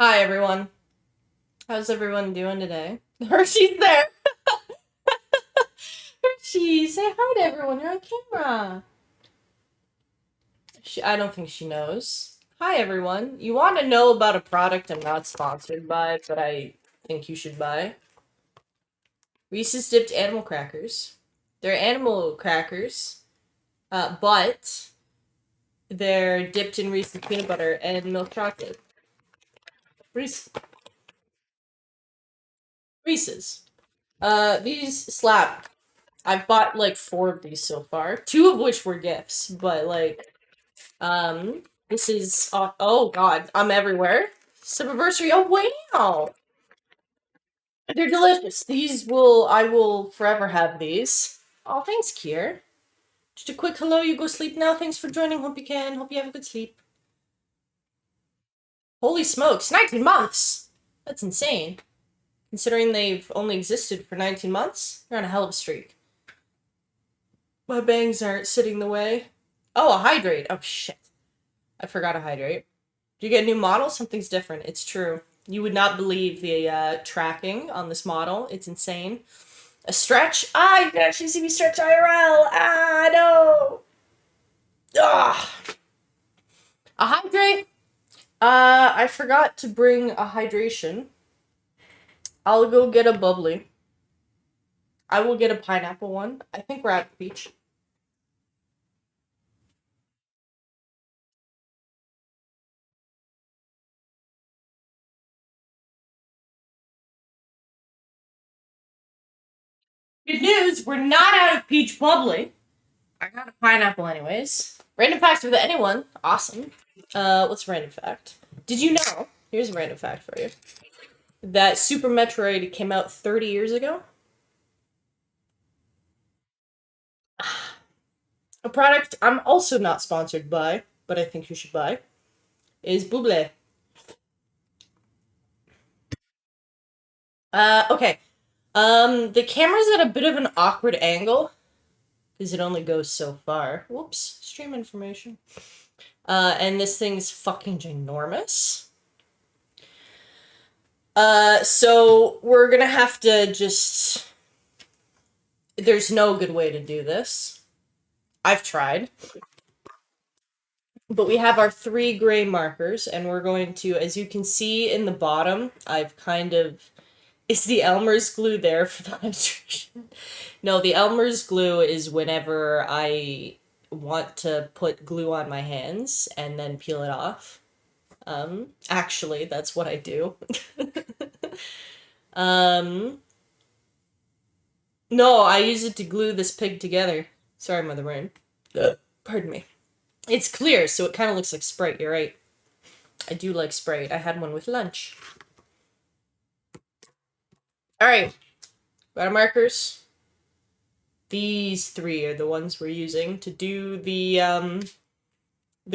Hi everyone. How's everyone doing today? Hershey's there. Hershey, say hi to everyone. You're on camera. I don't think she knows. Hi everyone. You want to know about a product I'm not sponsored by, but I think you should buy? Reese's dipped animal crackers. They're animal crackers, but they're dipped in Reese's peanut butter and milk chocolate. Reese. Reese's. These slap. I've bought like four of these so far, two of which were gifts, but this is oh god, I'm everywhere. Subversary. Oh wow, they're delicious. I will forever have these. Oh, thanks, Kier. Just a quick hello. You go sleep now. Thanks for joining. Hope you can. Hope you have a good sleep. Holy smokes, 19 months. That's insane. Considering they've only existed for 19 months, they're on a hell of a streak. My bangs aren't sitting the way. Oh, a hydrate. Oh shit. I forgot to hydrate. Do you get a new model? Something's different. It's true. You would not believe the tracking on this model. It's insane. A stretch? Ah, you can actually see me stretch IRL. Ah, no. Ah. A hydrate? I forgot to bring a hydration. I'll go get a bubbly. I will get a pineapple one. I think we're out of peach. Good news, we're not out of peach bubbly. I got a pineapple anyways. Random facts with anyone. Awesome. What's a random fact? Did you know? Here's a random fact for you. That Super Metroid came out 30 years ago. A product I'm also not sponsored by, but I think you should buy, is Buble. Okay. The camera's at a bit of an awkward angle because it only goes so far. Whoops, stream information. And this thing's fucking ginormous. So we're gonna have to just. There's no good way to do this. I've tried. But we have our three gray markers, and we're going to, as you can see in the bottom, I've kind of. Is the Elmer's glue there for the hydration? No, the Elmer's glue is whenever I want to put glue on my hands and then peel it off. Actually, that's what I do. um, no, I use it to glue this pig together. Sorry, Mother Brain. Pardon me. It's clear, so it kind of looks like Sprite. You're right. I do like Sprite. I had one with lunch. All right, got our markers. These three are the ones we're using to do the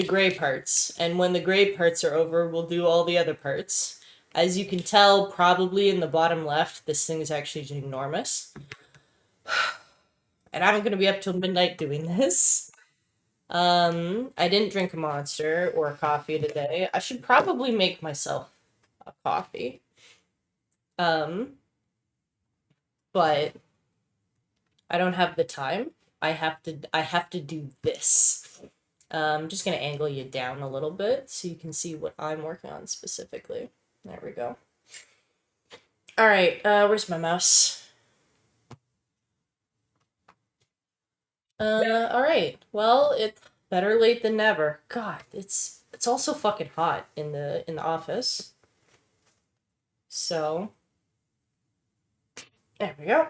gray parts. And when the gray parts are over, we'll do all the other parts. As you can tell, probably in the bottom left, this thing is actually ginormous. And I'm gonna be up till midnight doing this. I didn't drink a Monster or a coffee today. I should probably make myself a coffee. Um, but I don't have the time. I have to do this. I'm just gonna angle you down a little bit so you can see what I'm working on specifically. There we go. All right, where's my mouse? All right. Well, it's better late than never. God, it's also fucking hot in the office. So, there we go.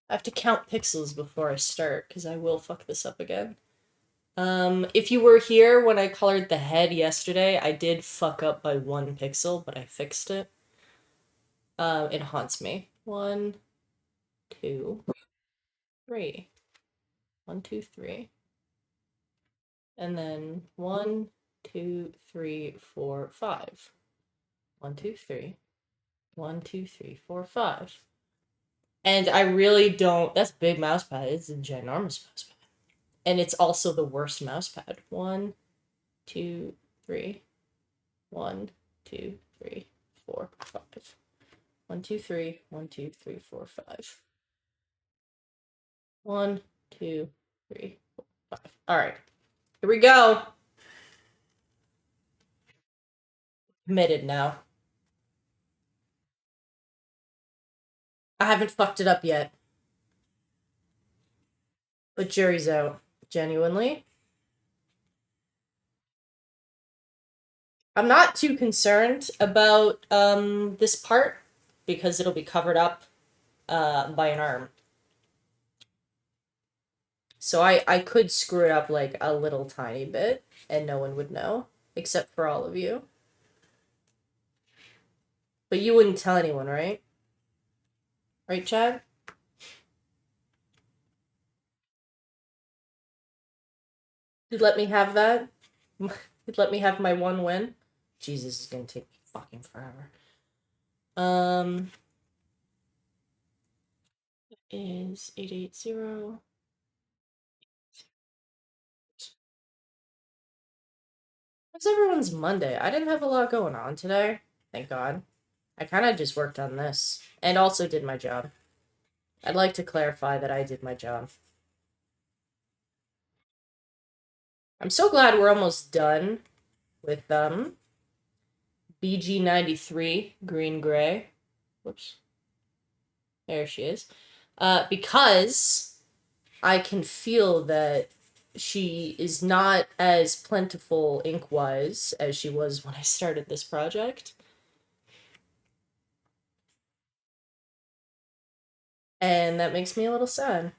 I have to count pixels before I start because I will fuck this up again. If you were here when I colored the head yesterday, I did fuck up by 1 pixel, but I fixed it. It haunts me. One, two, three. One, two, three. And then 1, 2, 3, 4, 5. 1, 2, 3. 1, 2, 3, 4, 5. And I really don't. That's a big mouse pad. It's a ginormous mouse pad. And it's also the worst mouse pad. 1, 2, 3. 1, 2, 3, 4, 5. 1, 2, 3. 1, 2, 3, 4, 5. 1, 2, 3, 4, 5. All right. Here we go. Committed now. I haven't fucked it up yet. But jury's out. Genuinely. I'm not too concerned about this part because it'll be covered up by an arm. So I could screw it up like a little tiny bit and no one would know, except for all of you. But you wouldn't tell anyone, right? Right, Chad? You'd let me have that? You'd let me have my one win? Jesus, is gonna take fucking forever. Is 880. How's everyone's Monday? I didn't have a lot going on today. Thank God. I kind of just worked on this. And also did my job. I'd like to clarify that I did my job. I'm so glad we're almost done with BG93 Green Gray. Whoops. There she is. Because I can feel that she is not as plentiful ink-wise as she was when I started this project. And that makes me a little sad.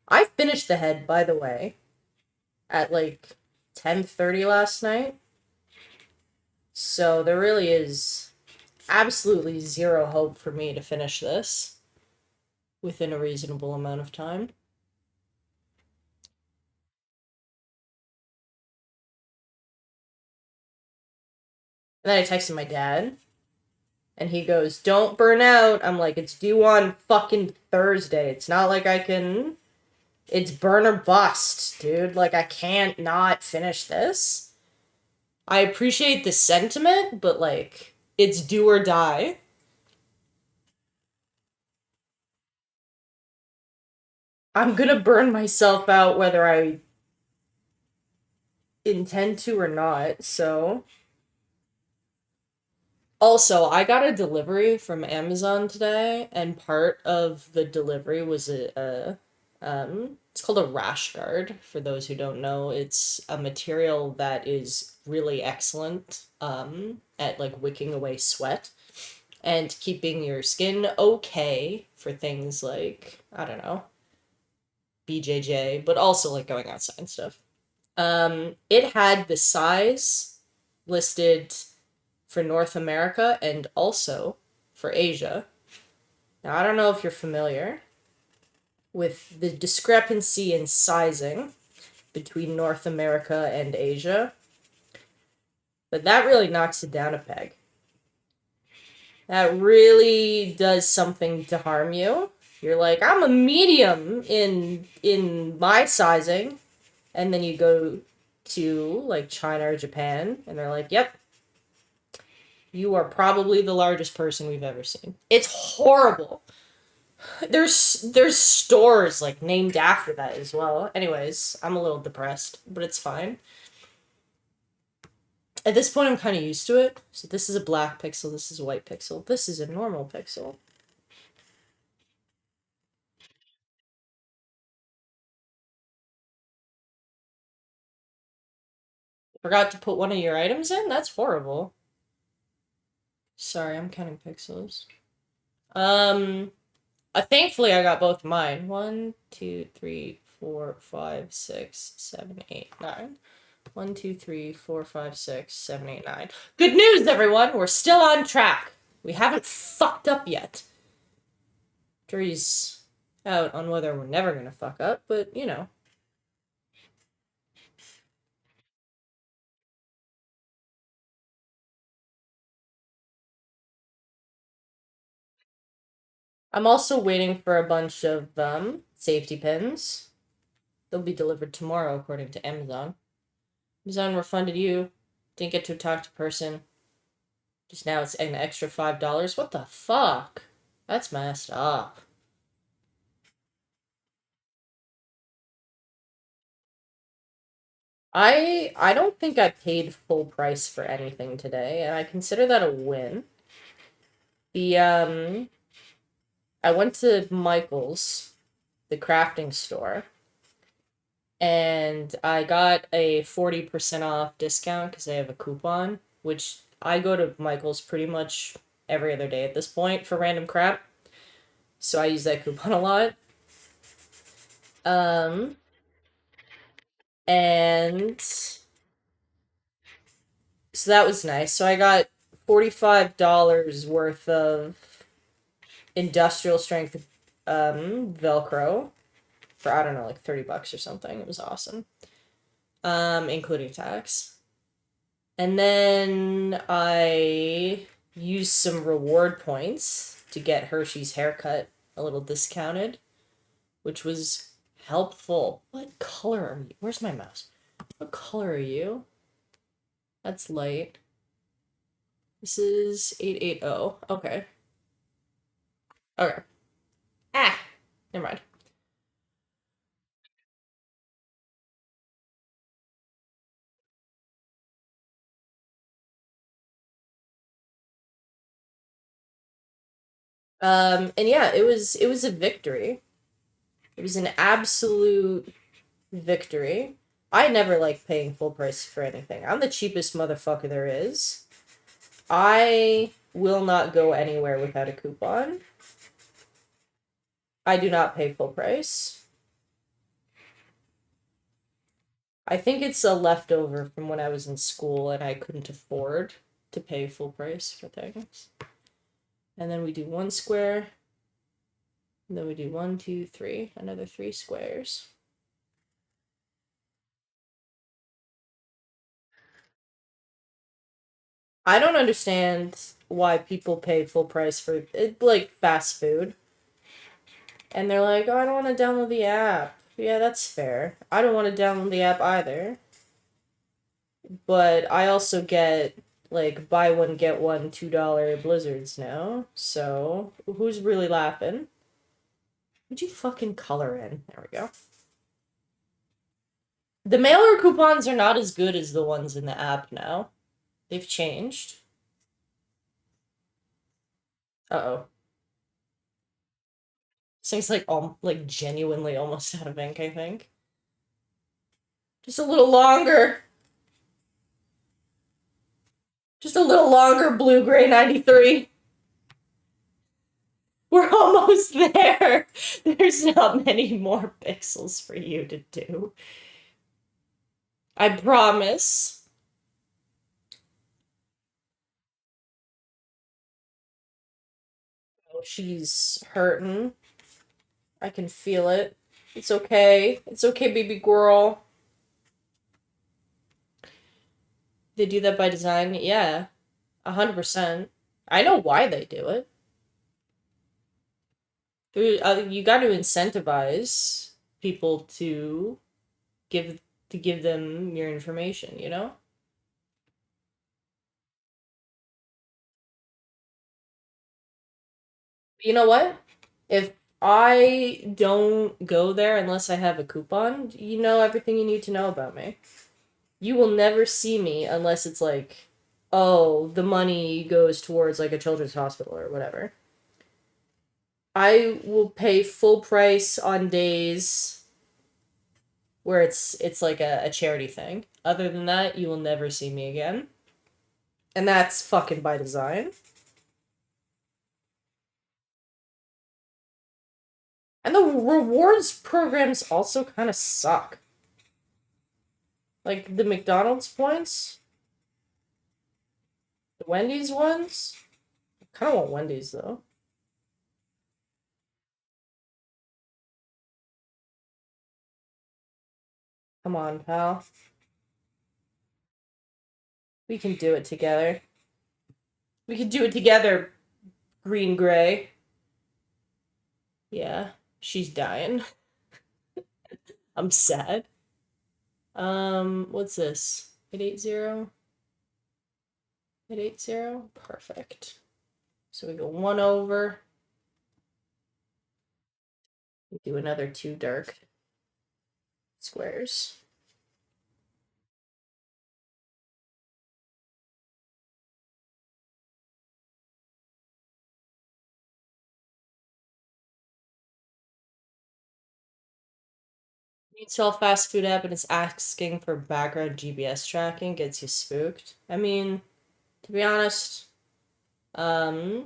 I finished the head, by the way, at like 10:30 last night. So there really is absolutely zero hope for me to finish this within a reasonable amount of time. And then I texted my dad, and he goes, "Don't burn out." I'm like, "It's due on fucking Thursday. It's not like I can... It's burn or bust, dude. Like, I can't not finish this." I appreciate the sentiment, but, like, it's do or die. I'm gonna burn myself out whether I intend to or not, so... Also, I got a delivery from Amazon today, and part of the delivery was it's called a rash guard. For those who don't know, it's a material that is really excellent at like wicking away sweat and keeping your skin okay for things like, I don't know, BJJ, but also like going outside and stuff. It had the size listed for North America and also for Asia. Now, I don't know if you're familiar with the discrepancy in sizing between North America and Asia, but that really knocks it down a peg. That really does something to harm you. You're like, I'm a medium in my sizing, and then you go to like China or Japan, and they're like, yep, you are probably the largest person we've ever seen. It's horrible. There's stores like named after that as well. Anyways, I'm a little depressed, but it's fine. At this point, I'm kind of used to it. So this is a black pixel, this is a white pixel, this is a normal pixel. Forgot to put one of your items in? That's horrible. Sorry, I'm counting pixels. Thankfully I got both mine. 1, 2, 3, 4, 5, 6, 7, 8, 9. 1, 2, 3, 4, 5, 6, 7, 8, 9. Good news, everyone! We're still on track. We haven't fucked up yet. Jury's out on whether we're never gonna fuck up, but you know. I'm also waiting for a bunch of safety pins. They'll be delivered tomorrow, according to Amazon. Amazon refunded you. Didn't get to talk to person. Just now it's an extra $5. What the fuck? That's messed up. I don't think I paid full price for anything today, and I consider that a win. The I went to Michael's, the crafting store, and I got a 40% off discount because they have a coupon, which I go to Michael's pretty much every other day at this point for random crap. So I use that coupon a lot. Um, and so that was nice. So I got $45 worth of industrial strength Velcro for I don't know, like $30 or something. It was awesome. Including tax. And then I used some reward points to get Hershey's haircut a little discounted, which was helpful. What color are you? Where's my mouse? What color are you? That's light. This is 880. Okay. Okay. Ah! Never mind. And yeah, it was a victory. It was an absolute victory. I never like paying full price for anything. I'm the cheapest motherfucker there is. I will not go anywhere without a coupon. I do not pay full price. I think it's a leftover from when I was in school and I couldn't afford to pay full price for things. And then we do one square. And then we do one, two, three. Another three squares. I don't understand why people pay full price for it, like fast food. And they're like, oh, I don't want to download the app. Yeah, that's fair. I don't want to download the app either. But I also get like buy one get one $2 blizzards now. So who's really laughing? Would you fucking color in? There we go. The mailer coupons are not as good as the ones in the app now. They've changed. Uh-oh. This thing's like genuinely almost out of ink, I think. Just a little longer. Just a little longer, blue gray 93. We're almost there. There's not many more pixels for you to do. I promise. Oh, she's hurting. I can feel it. It's okay. It's okay, baby girl. They do that by design? Yeah. 100%. I know why they do it. You got to incentivize people give to give them your information, you know? You know what? If I don't go there unless I have a coupon, you know everything you need to know about me. You will never see me unless it's like, oh, the money goes towards like a children's hospital or whatever. I will pay full price on days where it's like a charity thing. Other than that, you will never see me again. And that's fucking by design. And the rewards programs also kind of suck. Like the McDonald's points, the Wendy's ones. I kind of want Wendy's though. Come on, pal. We can do it together. We can do it together, Green Gray. Yeah, she's dying. I'm sad. What's this? 880? At 8-0? Perfect. So we go 1 over. We do another 2 dark squares. You install fast food app and it's asking for background GPS tracking, gets you spooked. I mean, to be honest, I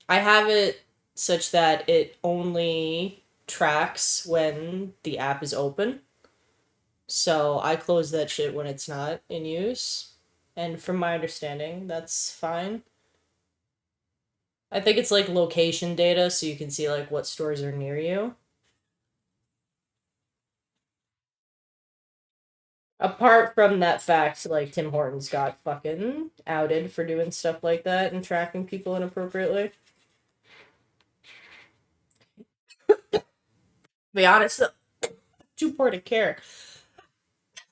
have it such that it only tracks when the app is open. So I close that shit when it's not in use. And from my understanding, that's fine. I think it's like location data, so you can see like what stores are near you. Apart from that fact, like Tim Hortons got fucking outed for doing stuff like that and tracking people inappropriately. To be honest, though, too poor to care.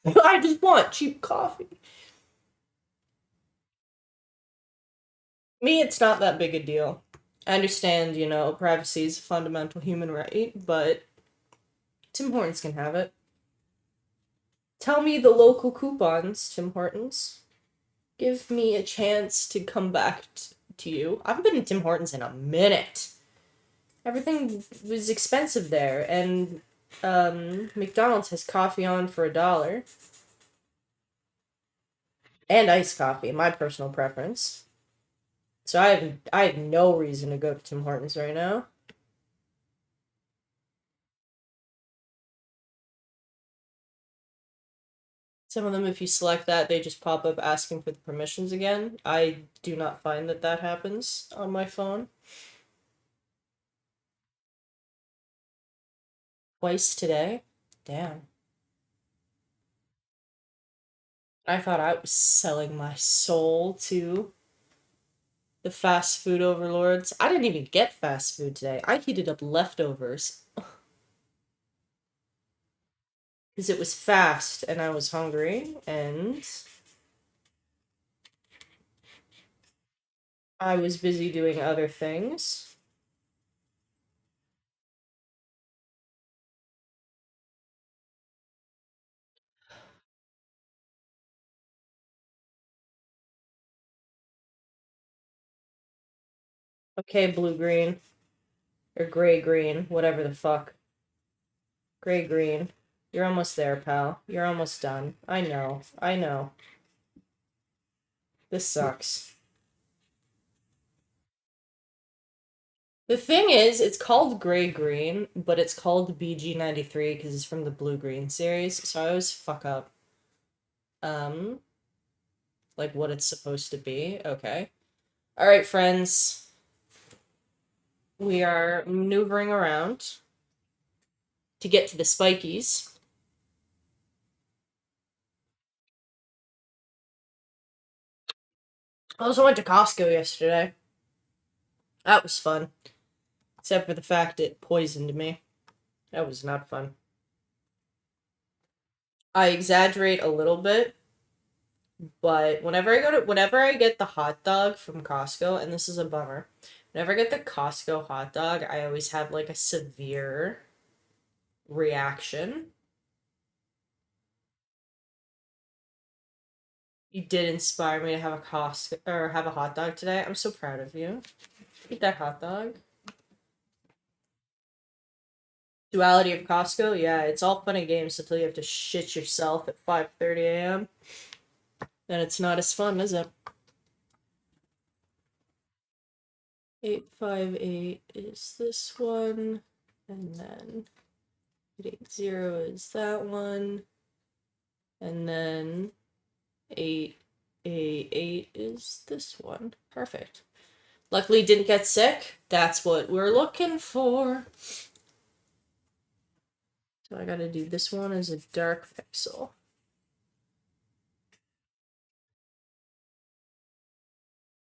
I just want cheap coffee. Me, it's not that big a deal. I understand, privacy is a fundamental human right, but Tim Hortons can have it. Tell me the local coupons, Tim Hortons. Give me a chance to come back to you. I haven't been to Tim Hortons in a minute. Everything was expensive there, and McDonald's has coffee on for $1 and iced coffee, my personal preference. So I have no reason to go to Tim Hortons right now. Some of them, if you select that, they just pop up asking for the permissions again. I do not find that that happens on my phone. Twice today? Damn. I thought I was selling my soul to the fast food overlords. I didn't even get fast food today. I heated up leftovers. Because it was fast and I was hungry and I was busy doing other things. Okay, blue-green. Or gray-green, whatever the fuck. Gray-green. You're almost there, pal. You're almost done. I know. I know. This sucks. The thing is, it's called gray-green, but it's called BG93 because it's from the blue-green series, so I always fuck up. Um, like what it's supposed to be. Okay. Alright, friends. We are maneuvering around to get to the spikies. I also went to Costco yesterday. That was fun. Except for the fact it poisoned me. That was not fun. I exaggerate a little bit, but whenever I get the hot dog from Costco, and this is a bummer, whenever I get the Costco hot dog, I always have like a severe reaction. You did inspire me to have a Costco or have a hot dog today. I'm so proud of you. Eat that hot dog. Duality of Costco, yeah, it's all fun and games until you have to shit yourself at 5:30 a.m. Then it's not as fun, is it? 858 is this one, and then 880 is that one, and then 888 is this one. Perfect. Luckily didn't get sick. That's what we're looking for. So I gotta do this one as a dark pixel.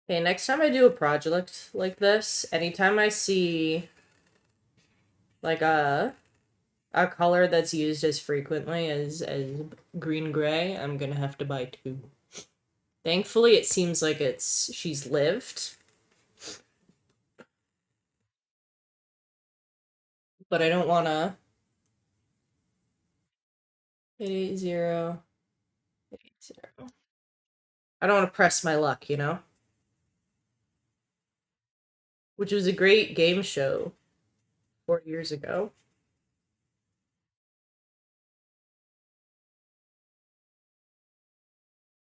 Okay, next time I do a project like this, anytime I see like a color that's used as frequently as green gray, I'm gonna have to buy two. Thankfully, it seems like she's lived, but I don't want to 880 880. I don't want to press my luck, you know? Which was a great game show 4 years ago.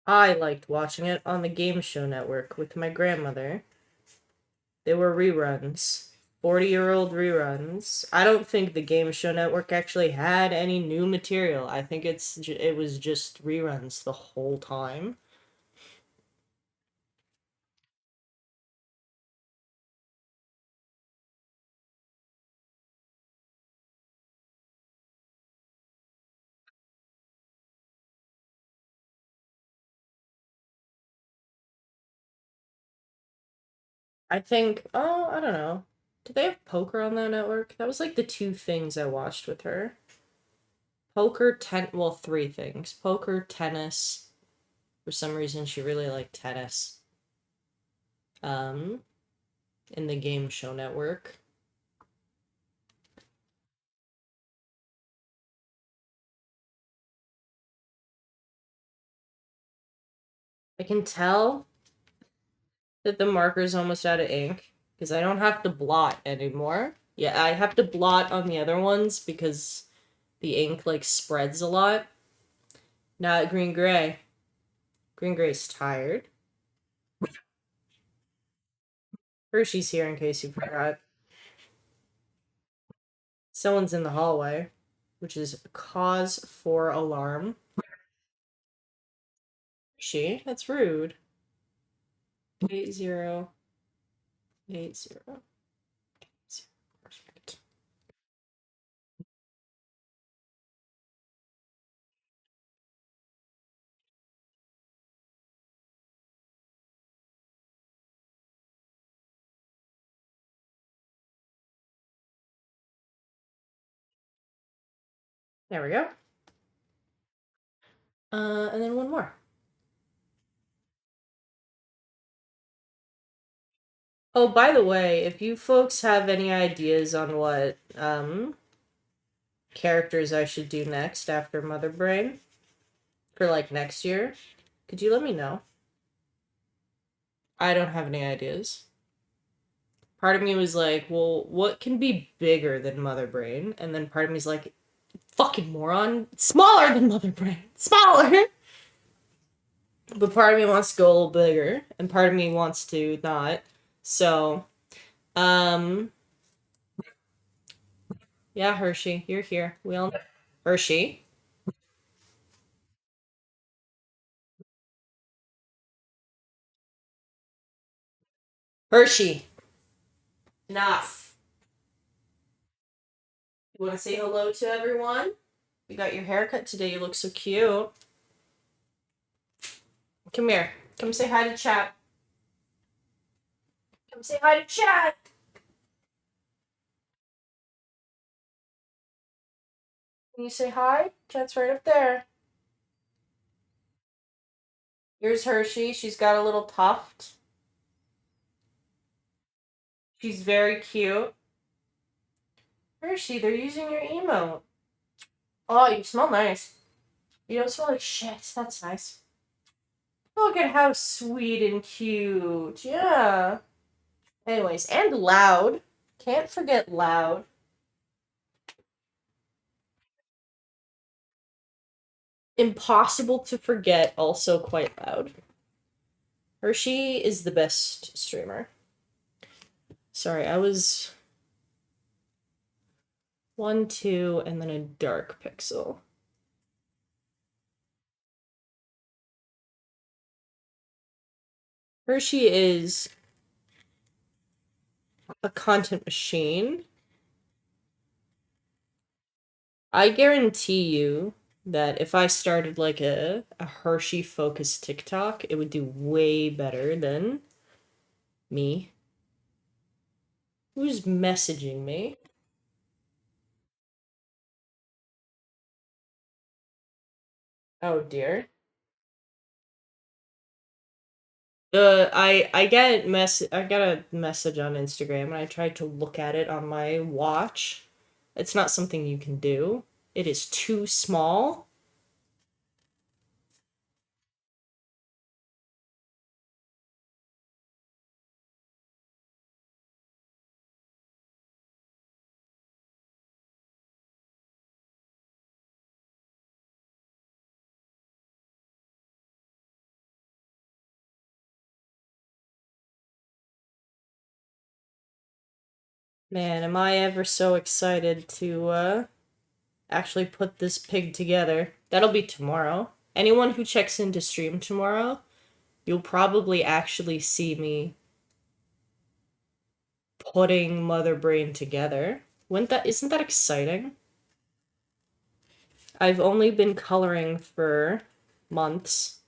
I liked watching it on the Game Show Network with my grandmother. They were reruns. 40-year-old reruns. I don't think the Game Show Network actually had any new material. I think it was just reruns the whole time. I don't know. Did they have poker on that network? That was like the two things I watched with her. Well, three things. Poker, tennis. For some reason, she really liked tennis. Um, in the Game Show Network. I can tell that the marker's almost out of ink because I don't have to blot anymore. Yeah, I have to blot on the other ones because the ink like spreads a lot. Not green gray. Green gray's tired. Hershey's here in case you forgot. Someone's in the hallway, which is cause for alarm. She? That's rude. 8080. Perfect. There we go. And then one more. Oh, by the way, if you folks have any ideas on what characters I should do next after Mother Brain for like next year, could you let me know? I don't have any ideas. Part of me was like, well, what can be bigger than Mother Brain? And then part of me's like, fucking moron, smaller than Mother Brain, smaller. But part of me wants to go a little bigger, and part of me wants to not. So, um, yeah, Hershey, you're here. We all Hershey. Hershey. Enough. You want to say hello to everyone? You got your haircut today. You look so cute. Come here. Come say hi to chat. Come say hi to chat. Can you say hi? Chat's right up there. Here's Hershey. She's got a little tuft. She's very cute. Hershey, they're using your emote. Oh, you smell nice. You don't smell like shit. That's nice. Look at how sweet and cute. Yeah. Anyways, and loud. Can't forget loud. Impossible to forget, also quite loud. Hershey is the best streamer. Sorry, I was 1, 2, and then a dark pixel. Hershey is a content machine. I guarantee you that if I started like a Hershey focused TikTok, it would do way better than me. Who's messaging me? Oh dear. I got a message on Instagram and I tried to look at it on my watch. It's not something you can do. It is too small. Man, am I ever so excited to actually put this pig together. That'll be tomorrow. Anyone who checks into stream tomorrow, you'll probably actually see me putting Mother Brain together. Wouldn't that isn't that exciting? I've only been coloring for months.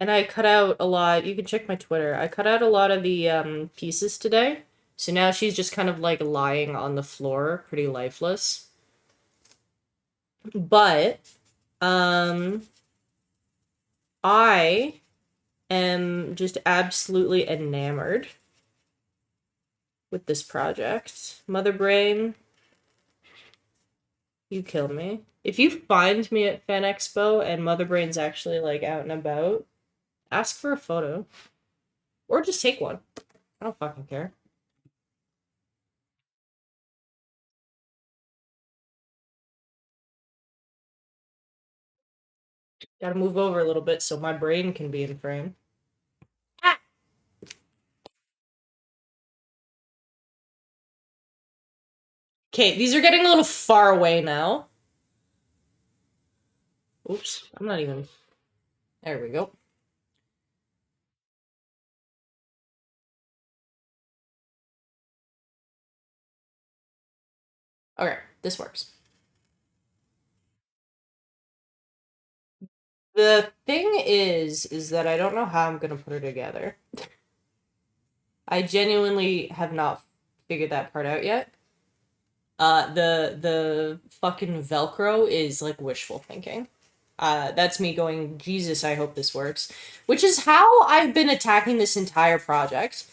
And I cut out a lot. You can check my Twitter. I cut out a lot of the pieces today. So now she's just kind of like lying on the floor, pretty lifeless. But um I am just absolutely enamored with this project. Mother Brain, you kill me. If you find me at Fan Expo and Mother Brain's actually like out and about, ask for a photo. Or just take one. I don't fucking care. Gotta move over a little bit so my brain can be in frame. Ah! Okay, these are getting a little far away now. Oops, I'm not even. There we go. Okay, this works. The thing is that I don't know how I'm gonna put her together. I genuinely have not figured that part out yet. The fucking Velcro is like wishful thinking. That's me going, Jesus, I hope this works. Which is how I've been attacking this entire project.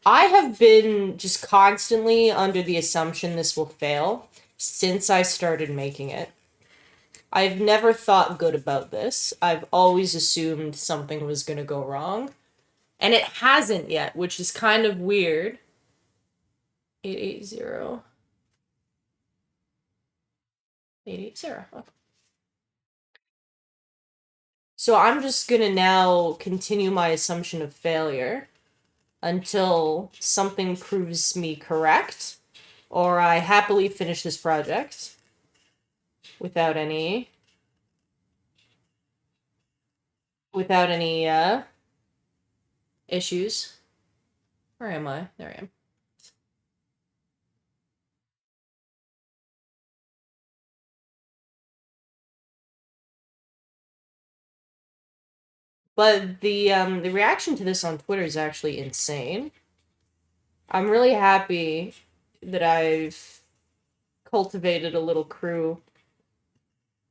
I have been just constantly under the assumption this will fail since I started making it. I've never thought good about this. I've always assumed something was gonna go wrong. And it hasn't yet, which is kind of weird. 880. 880. Okay. So I'm just gonna now continue my assumption of failure until something proves me correct, or I happily finish this project without any issues. Where am I? There I am. But the reaction to this on Twitter is actually insane. I'm really happy that I've cultivated a little crew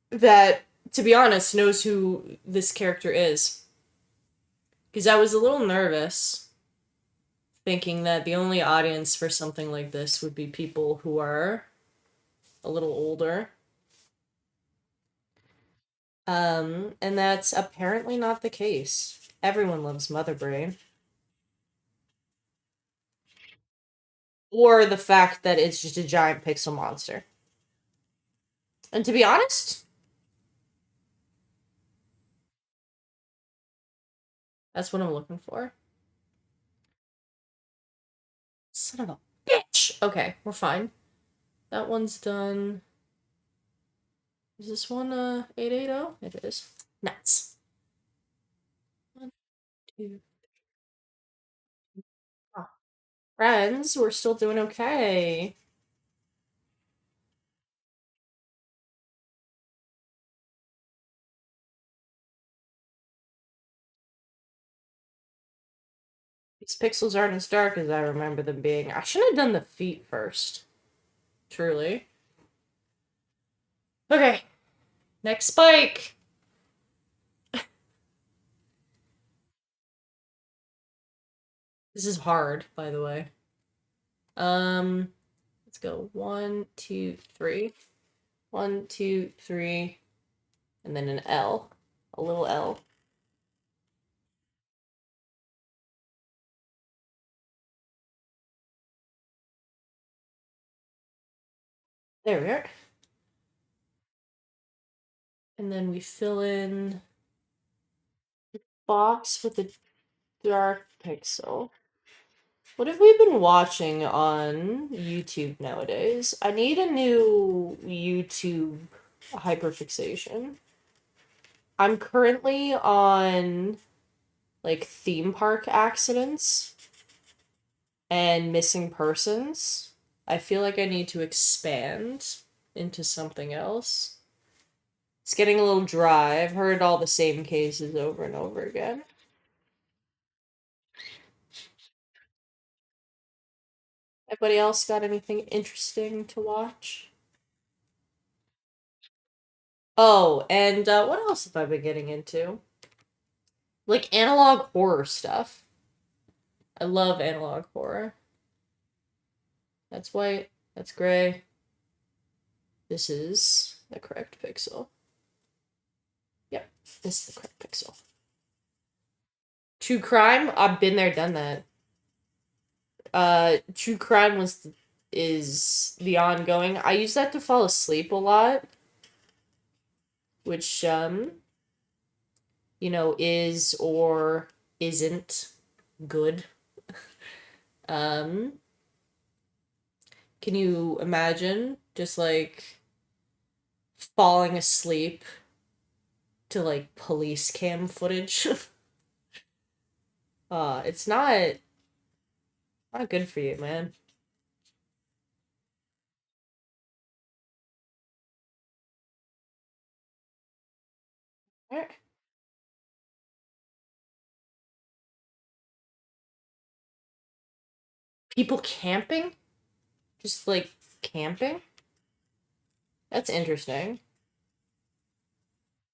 that, to be honest, knows who this character is. Because I was a little nervous thinking that the only audience for something like this would be people who are a little older. And that's apparently not the case. Everyone loves Mother Brain. Or the fact that it's just a giant pixel monster. And to be honest, that's what I'm looking for. Son of a bitch! Okay, we're fine. That one's done. Is this one 880? It is. Nuts. One, two. Oh. Friends, we're still doing okay. These pixels aren't as dark as I remember them being. I shouldn't have done the feet first. Truly. Okay. Next spike. This is hard, by the way. Let's go 1, 2, 3. 1, 2, 3, and then an L. A little L. There we are. And then we fill in the box with a dark pixel. What have we been watching on YouTube nowadays? I need a new YouTube hyperfixation. I'm currently on like theme park accidents and missing persons. I feel like I need to expand into something else. It's getting a little dry. I've heard all the same cases over and over again. Anybody else got anything interesting to watch? Oh, and what else have I been getting into? Like analog horror stuff. I love analog horror. That's white. That's gray. This is the correct pixel. Yep, this is the correct pixel. True crime. I've been there, done that. True crime is the ongoing. I use that to fall asleep a lot, which is or isn't good. Um, can you imagine just like falling asleep to like police cam footage? It's not good for you, man. Alright. People camping? Just like camping? That's interesting.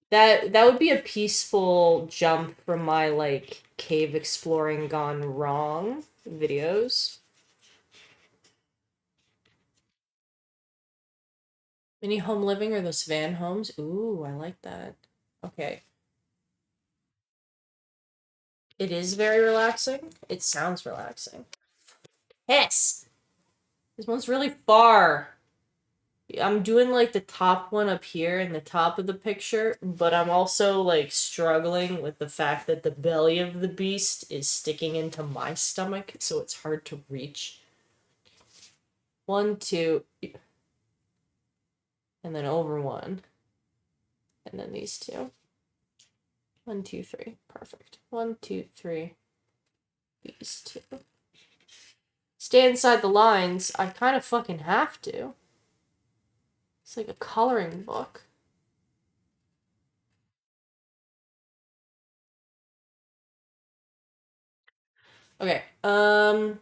That would be a peaceful jump from my like cave exploring gone wrong videos. Mini home living or those van homes? Ooh, I like that. Okay. It is very relaxing. It sounds relaxing. Yes! This one's really far. I'm doing like the top one up here in the top of the picture, but I'm also like struggling with the fact that the belly of the beast is sticking into my stomach, so it's hard to reach. 1, 2, and then over 1, and then these two. 1, 2, 3. Perfect. 1, 2, 3. These two. Stay inside the lines. I kind of fucking have to. It's like a coloring book. Okay. And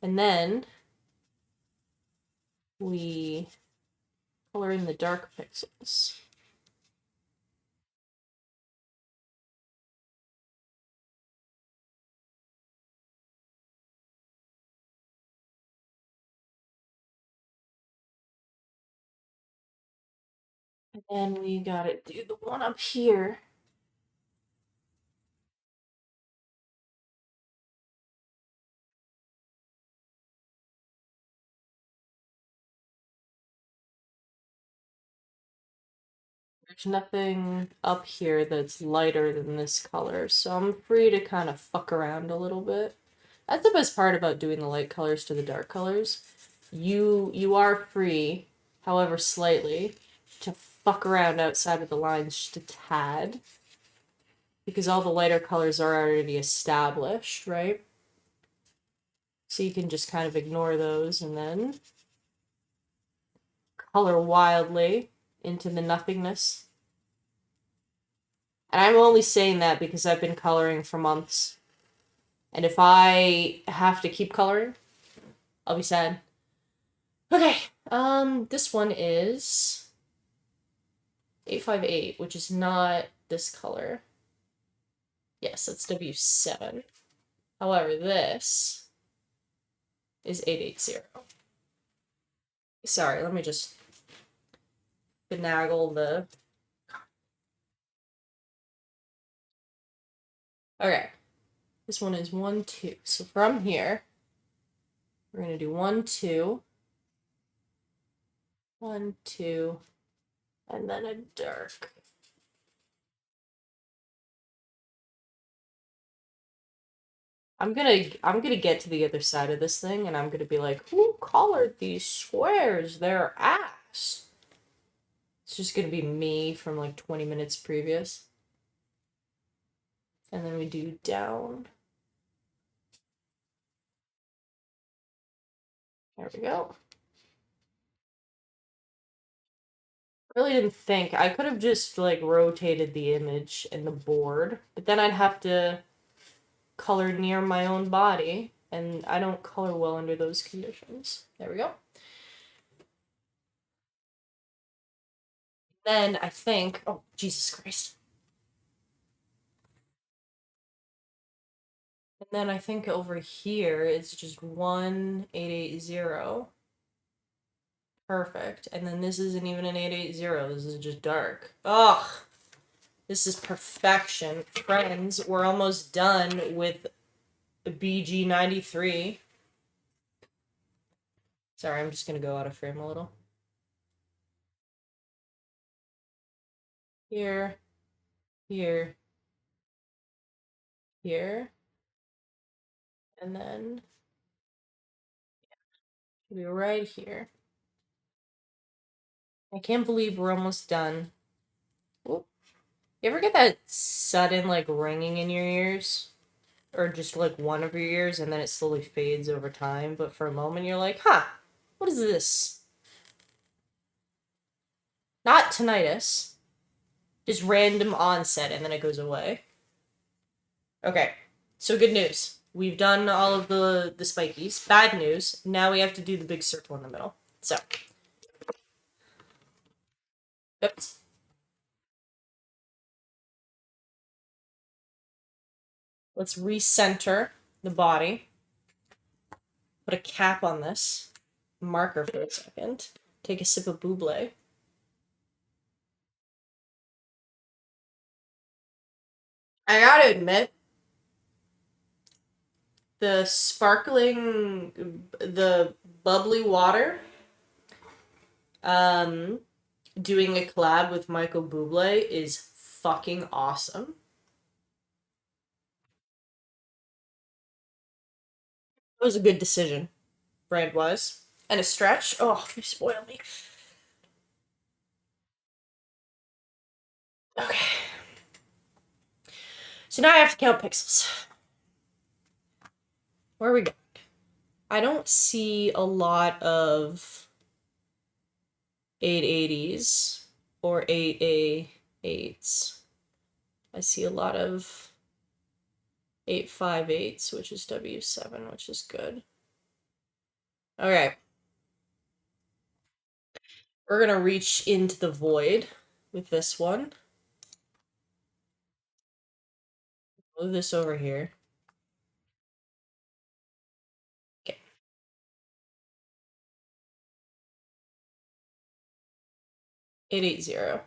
then we color in the dark pixels. And then we gotta do the one up here. There's nothing up here that's lighter than this color, so I'm free to kind of fuck around a little bit. That's the best part about doing the light colors to the dark colors. You are free, however slightly, to fuck around outside of the lines just a tad. Because all the lighter colors are already established, right? So you can just kind of ignore those and then color wildly into the nothingness. And I'm only saying that because I've been coloring for months. And if I have to keep coloring, I'll be sad. Okay, this one is 858, which is not this color. Yes, that's W7. However, this is 880. Sorry, let me just finagle the... Okay, this one is 1, 2. So from here, we're going to do 1, 2, 1, 2, and then a dark. I'm gonna get to the other side of this thing, and I'm gonna be like, who colored these squares? Their ass. It's just gonna be me from like 20 minutes previous. And then we do down. There we go. Really didn't think. I could have just like rotated the image and the board, but then I'd have to color near my own body, and I don't color well under those conditions. There we go. Then I think, oh, Jesus Christ. And then I think over here it's just 1880. Perfect. And then this isn't even an 880. This is just dark. Ugh. This is perfection. Friends, we're almost done with BG93. Sorry, I'm just gonna go out of frame a little. Here, here, here, and then be right here. I can't believe we're almost done. Oop. You ever get that sudden, like, ringing in your ears? Or just, like, one of your ears, and then it slowly fades over time, but for a moment you're like, huh, what is this? Not tinnitus. Just random onset, and then it goes away. Okay, so good news. We've done all of the spikies. Bad news, now we have to do the big circle in the middle. So. Oops. Let's recenter the body. Put a cap on this. Marker for a second. Take a sip of buble. I gotta admit, the sparkling, the bubbly water, doing a collab with Michael Bublé is fucking awesome. It was a good decision, brand-wise. And a stretch. Oh, you spoil me. Okay. So now I have to count pixels. Where are we going? I don't see a lot of 880s or 8A8s. I see a lot of 858s, which is W7, which is good. Okay. We're gonna reach into the void with this one. Move this over here. Okay. 880.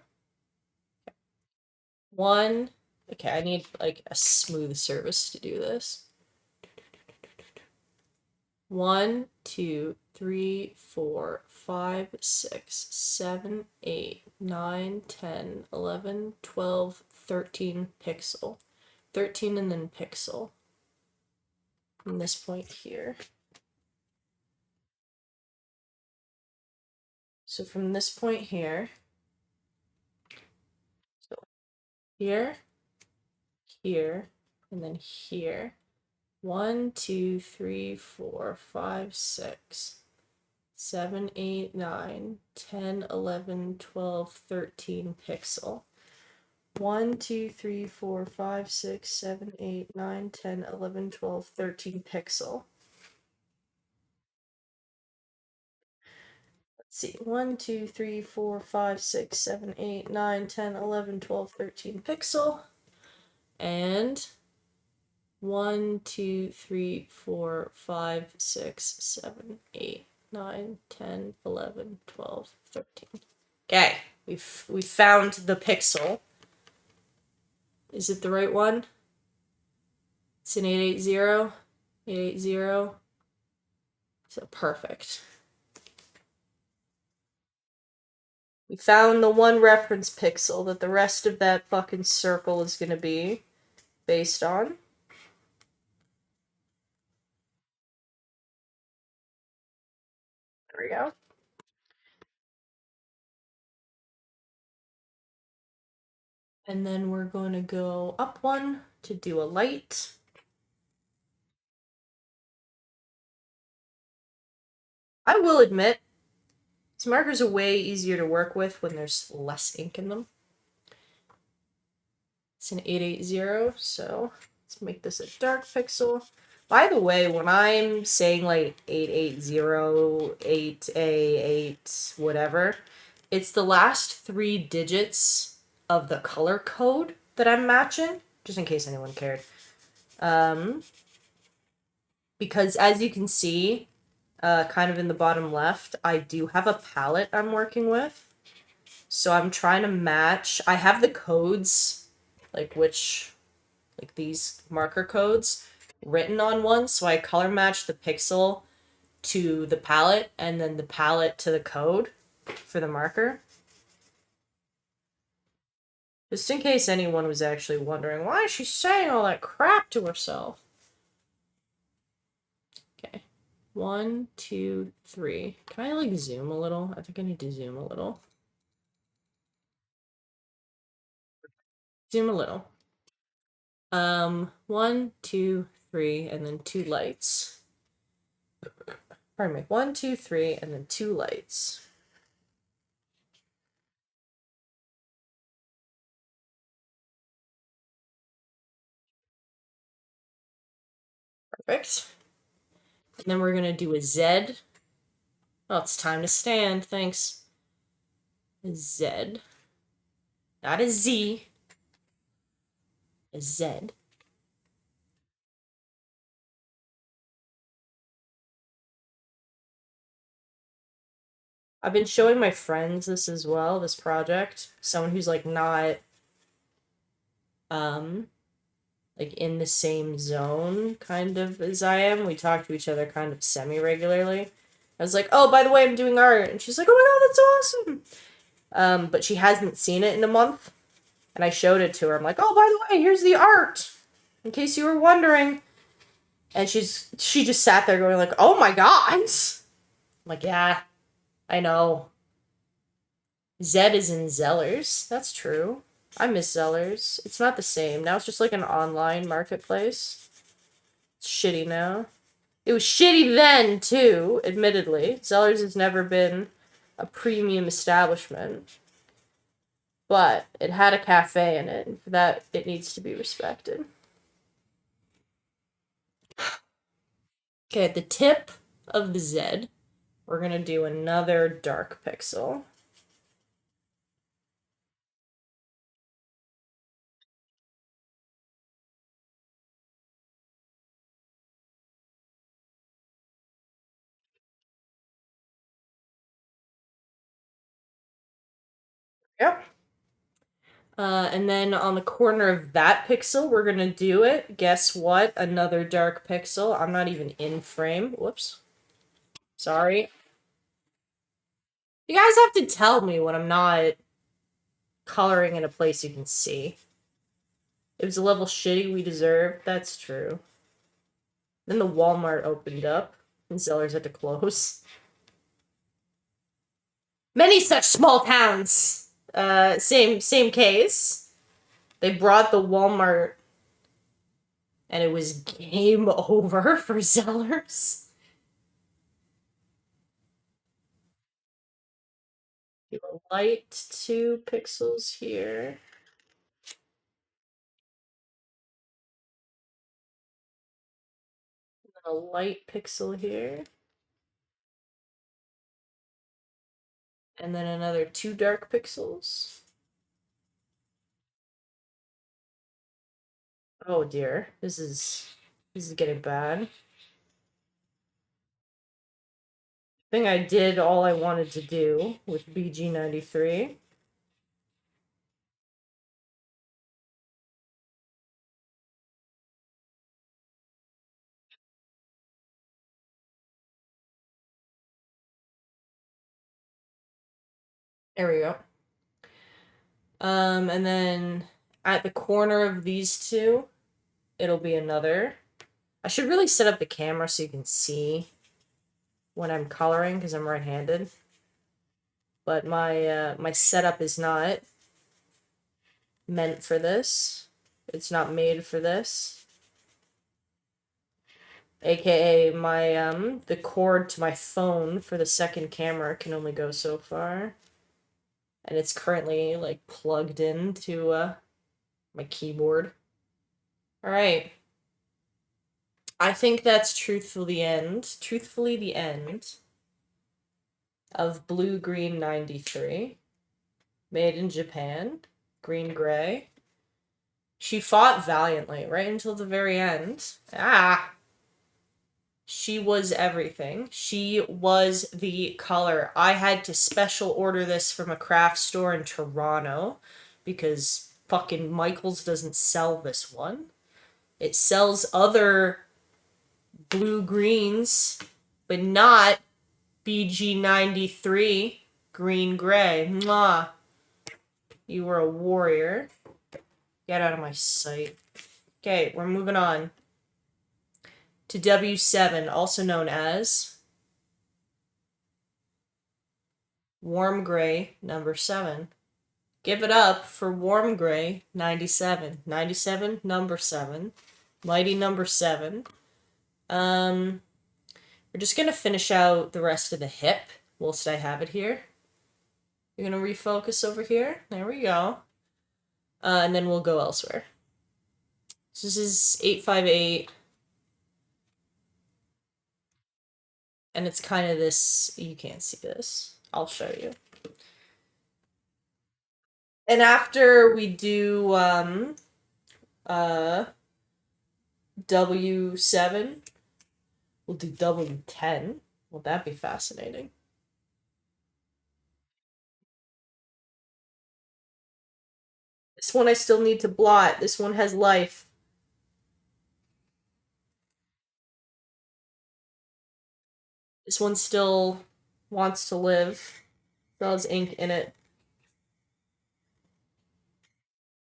One. Okay, I need like a smooth surface to do this. 1, 2, 3, 4, 5, 6, 7, 8, 9, 10, 11, 12, 13 pixel. 13 and then pixel. From this point here. So from this point here, so here, here, and then here. 1, 2, 3, 4, 5, 6, 7, 8, 9, 10, 11, 12, 13 pixel. 1, 2, 3, 4, 5, 6, 7, 8, 9, 10, 11, 12, 13 pixel. Let's see. 1, 2, 3, 4, 5, 6, 7, 8, 9, 10, 11, 12, 13 pixel. And 1, 2, 3, 4, 5, 6, 7, 8, 9, 10, 11, 12, 13. Okay, we found the pixel. Is it the right one? It's an 880. 880. So perfect. We found the one reference pixel that the rest of that fucking circle is gonna be based on. There we go. And then we're going to go up one to do a light. I will admit, these markers are way easier to work with when there's less ink in them. It's an 880, so let's make this a dark pixel. By the way, when I'm saying like 880, 8A, 8, whatever, it's the last 3 digits of the color code that I'm matching, just in case anyone cared. Because as you can see, kind of in the bottom left, I do have a palette I'm working with. So I'm trying to match. I have the codes, like these marker codes written on one, so I color match the pixel to the palette and then the palette to the code for the marker. Just in case anyone was actually wondering, why is she saying all that crap to herself? Okay. 1, 2, 3. Can I like zoom a little? I think I need to zoom a little. Zoom a little. 1, 2, 3, and then 2 lights. Pardon me. 1, 2, 3, and then 2 lights. Perfect. And then we're gonna do a Z. Oh, it's time to stand. Thanks. A Z. Not a Z. A Z. I've been showing my friends this as well, this project. Someone who's like not like in the same zone kind of as I am. We talk to each other kind of semi-regularly. I was like, "Oh, by the way, I'm doing art." And she's like, "Oh my god, that's awesome." But she hasn't seen it in a month. And I showed it to her. I'm like, "Oh, by the way, here's the art. In case you were wondering." And she just sat there going like, "Oh my god." I'm like, "Yeah, I know. Zed is in Zellers. That's true. I miss Zellers. It's not the same. Now it's just like an online marketplace. It's shitty now. It was shitty then, too, admittedly. Zellers has never been a premium establishment. But it had a cafe in it, and for that, it needs to be respected. Okay, at the tip of the Z, we're going to do another dark pixel. Yep. And then on the corner of that pixel, we're gonna do it. Guess what? Another dark pixel. I'm not even in frame. Whoops. Sorry. You guys have to tell me when I'm not coloring in a place you can see. It was a level shitty we deserved. That's true. Then the Walmart opened up, and sellers had to close. Many such small towns. Same case. They brought the Walmart, and it was game over for Zellers. Do a light 2 pixels here. A light pixel here. And then another 2 dark pixels. Oh dear, this is getting bad. I think I did all I wanted to do with BG93. There we go. And then at the corner of these two, it'll be another. I should really set up the camera so you can see when I'm coloring because I'm right-handed. But my setup is not meant for this. It's not made for this. AKA my the cord to my phone for the second camera can only go so far. And it's currently like plugged into my keyboard. All right. I think that's truthfully the end of Blue Green 93. Made in Japan. Green Gray. She fought valiantly right until the very end. Ah! She was everything. She was the color. I had to special order this from a craft store in Toronto because fucking Michaels doesn't sell this one. It sells other blue greens, but not BG93 green gray. Mwah. You were a warrior. Get out of my sight. Okay, we're moving on to W7, also known as Warm Gray number 7. Give it up for Warm Gray 97. 97, number 7. Mighty number 7. We're just gonna finish out the rest of the hip whilst I have it here. You're gonna refocus over here. There we go. And then we'll go elsewhere. So this is 858. And it's kind of this, you can't see this. I'll show you. And after we do W7, we'll do W10. Will that be fascinating? This one I still need to blot. This one has life. This one still wants to live. Still has ink in it.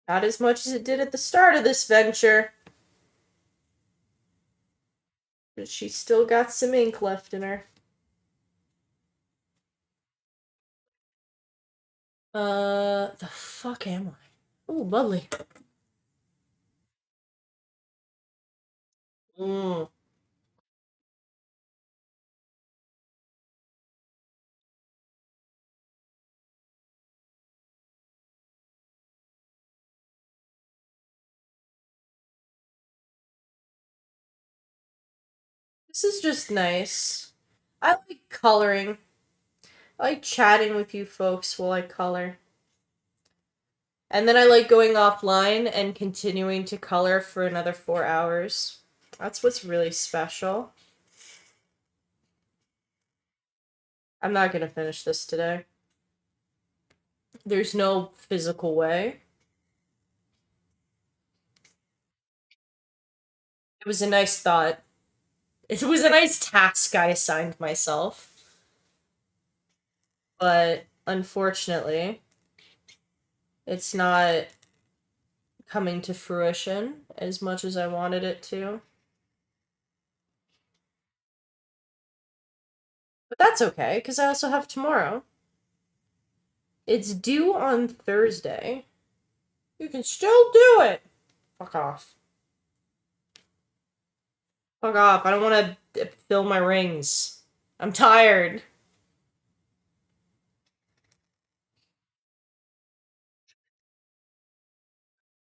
Not as much as it did at the start of this venture. But she's still got some ink left in her. The fuck am I? Ooh, lovely. Mm. This is just nice. I like coloring. I like chatting with you folks while I color. And then I like going offline and continuing to color for another 4 hours. That's what's really special. I'm not gonna finish this today. There's no physical way. It was a nice thought. It was a nice task I assigned myself. But unfortunately, it's not coming to fruition as much as I wanted it to. But that's okay, because I also have tomorrow. It's due on Thursday. You can still do it! Fuck off. Fuck off. I don't want to fill my rings. I'm tired.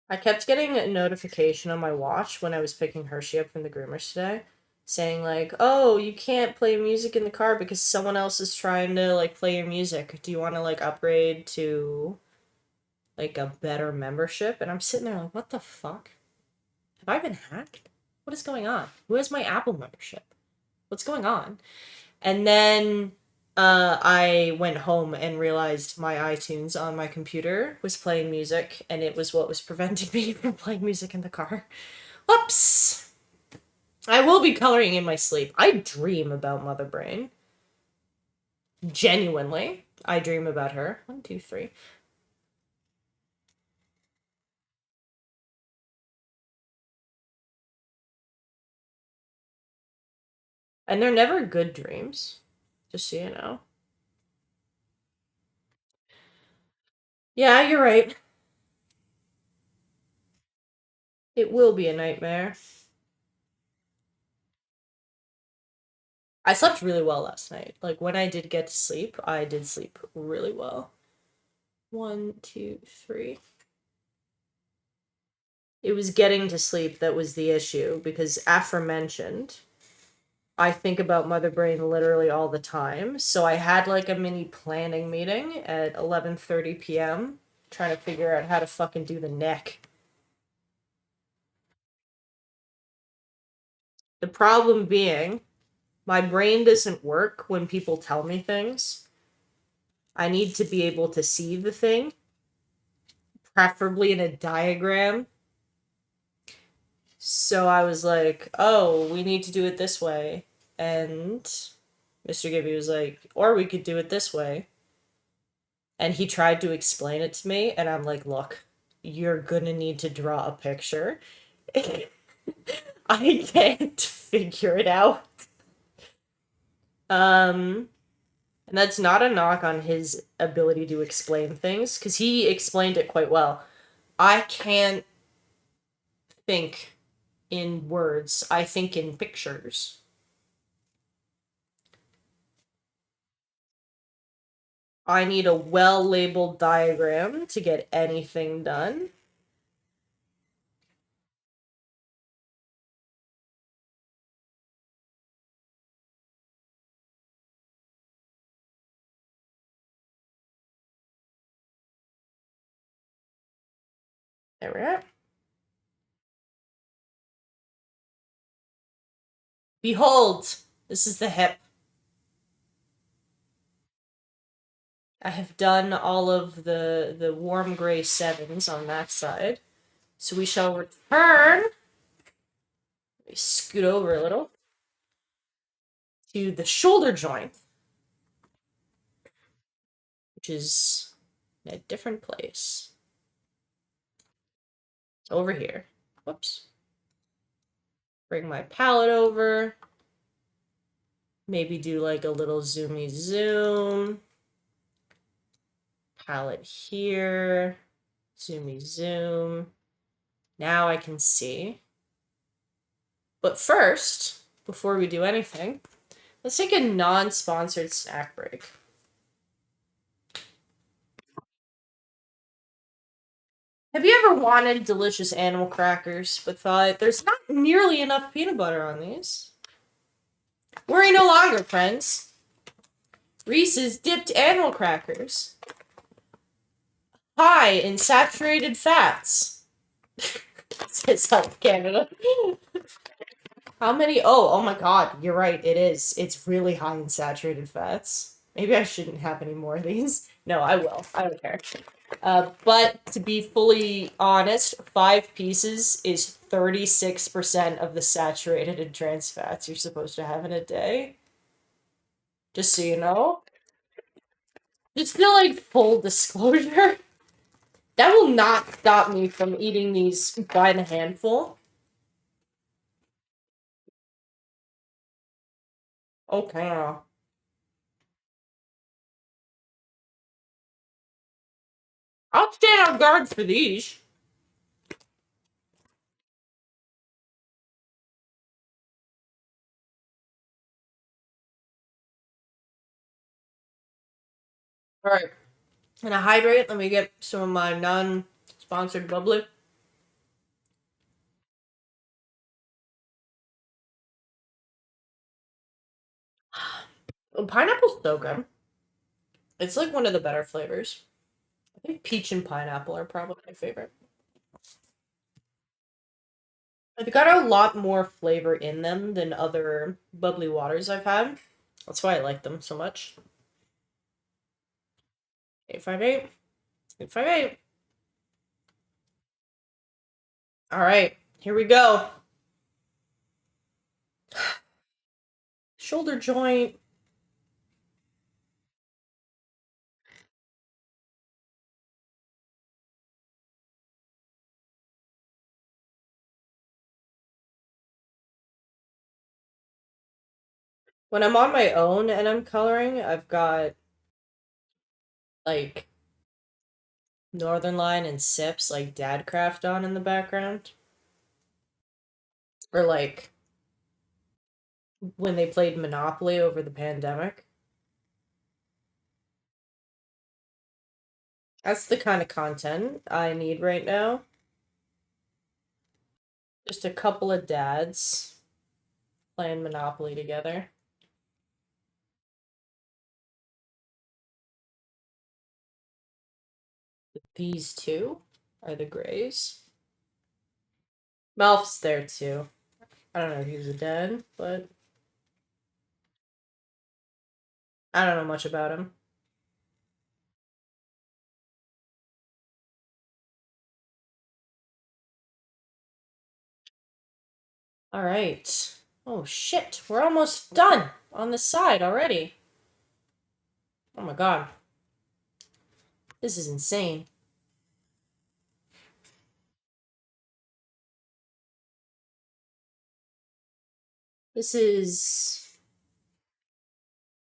I kept getting a notification on my watch when I was picking Hershey up from the groomers today saying like, "Oh, you can't play music in the car because someone else is trying to like play your music. Do you want to like upgrade to like a better membership?" And I'm sitting there like, "What the fuck? Have I been hacked? What is going on? Who has my Apple membership? What's going on?" And then I went home and realized my iTunes on my computer was playing music, and it was what was preventing me from playing music in the car. Whoops! I will be coloring in my sleep. I dream about Mother Brain. Genuinely. I dream about her. One, two, three. And they're never good dreams. Just so you know. Yeah, you're right. It will be a nightmare. I slept really well last night. Like, when I did get to sleep, I did sleep really well. One, two, three. It was getting to sleep that was the issue because, aforementioned, I think about Mother Brain literally all the time. So I had like a mini planning meeting at 11:30 p.m. trying to figure out how to fucking do the neck. The problem being, my brain doesn't work when people tell me things. I need to be able to see the thing, preferably in a diagram. So I was like, "Oh, we need to do it this way." And Mr. Gibby was like, "Or we could do it this way." And he tried to explain it to me, and I'm like, "Look, you're gonna need to draw a picture. I can't figure it out." Um, and that's not a knock on his ability to explain things, because he explained it quite well. I can't think in words, I think in pictures. I need a well labeled diagram to get anything done. There we are. Behold, this is the hip. I have done all of the warm gray sevens on that side. So we shall return. Let me scoot over a little to the shoulder joint, which is in a different place. It's over here. Whoops. Bring my palette over. Maybe do like a little zoomy zoom. Palette here. Zoomy zoom. Now I can see. But first, before we do anything, let's take a non-sponsored snack break. Have you ever wanted delicious animal crackers, but thought there's not nearly enough peanut butter on these? Worry no longer, friends. Reese's dipped animal crackers. High in saturated fats. Says Health Canada. How many? Oh my god, you're right, it is. It's really high in saturated fats. Maybe I shouldn't have any more of these. No, I will. I don't care. But to be fully honest, 5 pieces is 36% of the saturated and trans fats you're supposed to have in a day. Just so you know. Just feel like full disclosure. That will not stop me from eating these by the handful. Okay. I'll stand on guard for these. Alright. Gonna hydrate. Let me get some of my non-sponsored bubbly. Well, pineapple's so good. It's like one of the better flavors. I think peach and pineapple are probably my favorite. They've got a lot more flavor in them than other bubbly waters I've had. That's why I like them so much. 858. 858. All right, here we go. Shoulder joint. When I'm on my own and I'm coloring, I've got like Northern Line and Sips, like Dadcraft on in the background. Or like when they played Monopoly over the pandemic. That's the kind of content I need right now. Just a couple of dads playing Monopoly together. These two are the Greys. Malph's there too. I don't know if he's a dad, but I don't know much about him. All right. Oh shit, we're almost done on the side already. Oh my god. This is insane. This is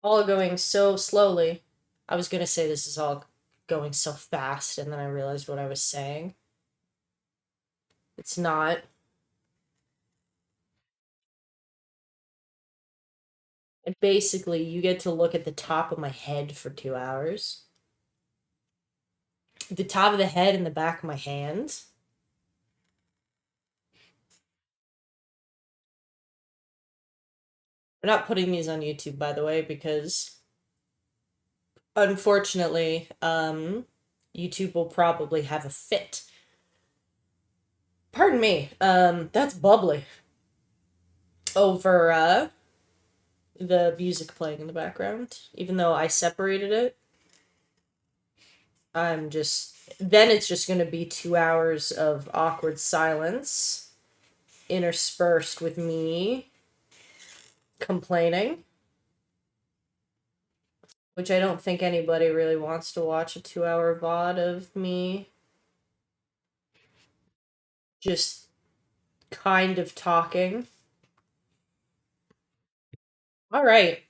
all going so slowly. I was gonna say this is all going so fast, and then I realized what I was saying. It's not. And basically, you get to look at the top of my head for 2 hours. The top of the head and the back of my hands. We're not putting these on YouTube, by the way, because unfortunately, YouTube will probably have a fit. Pardon me. That's bubbly. Over the music playing in the background. Even though I separated it, I'm just then it's just gonna be 2 hours of awkward silence interspersed with me complaining. Which I don't think anybody really wants to watch a 2 hour VOD of me just kind of talking. All right.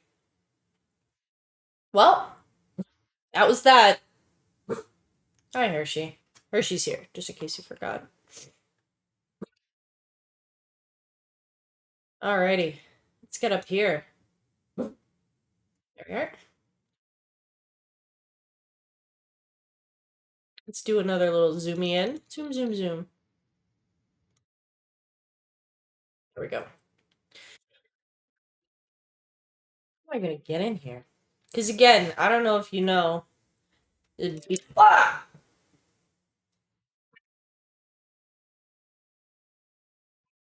Well, that was that. Hi, Hershey. Hershey's here, just in case you forgot. Alrighty. Let's get up here. There we are. Let's do another little zoomy in. Zoom, zoom, zoom. There we go. How am I gonna get in here? Because again, I don't know if you know.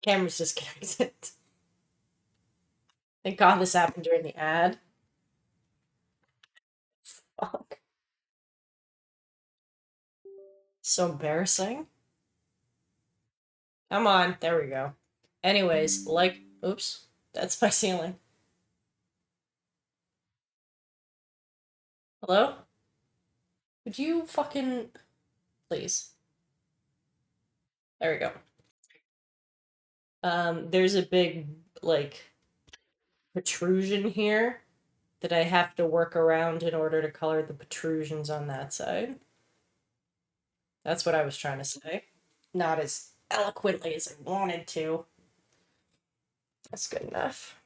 Camera's disconnected. Thank God this happened during the ad. Fuck. So embarrassing. Come on. There we go. Anyways, like, oops, that's my ceiling. Hello? Would you fucking, please? There we go. There's a big, like, protrusion here that I have to work around in order to color the protrusions on that side. That's what I was trying to say. Not as eloquently as I wanted to. That's good enough.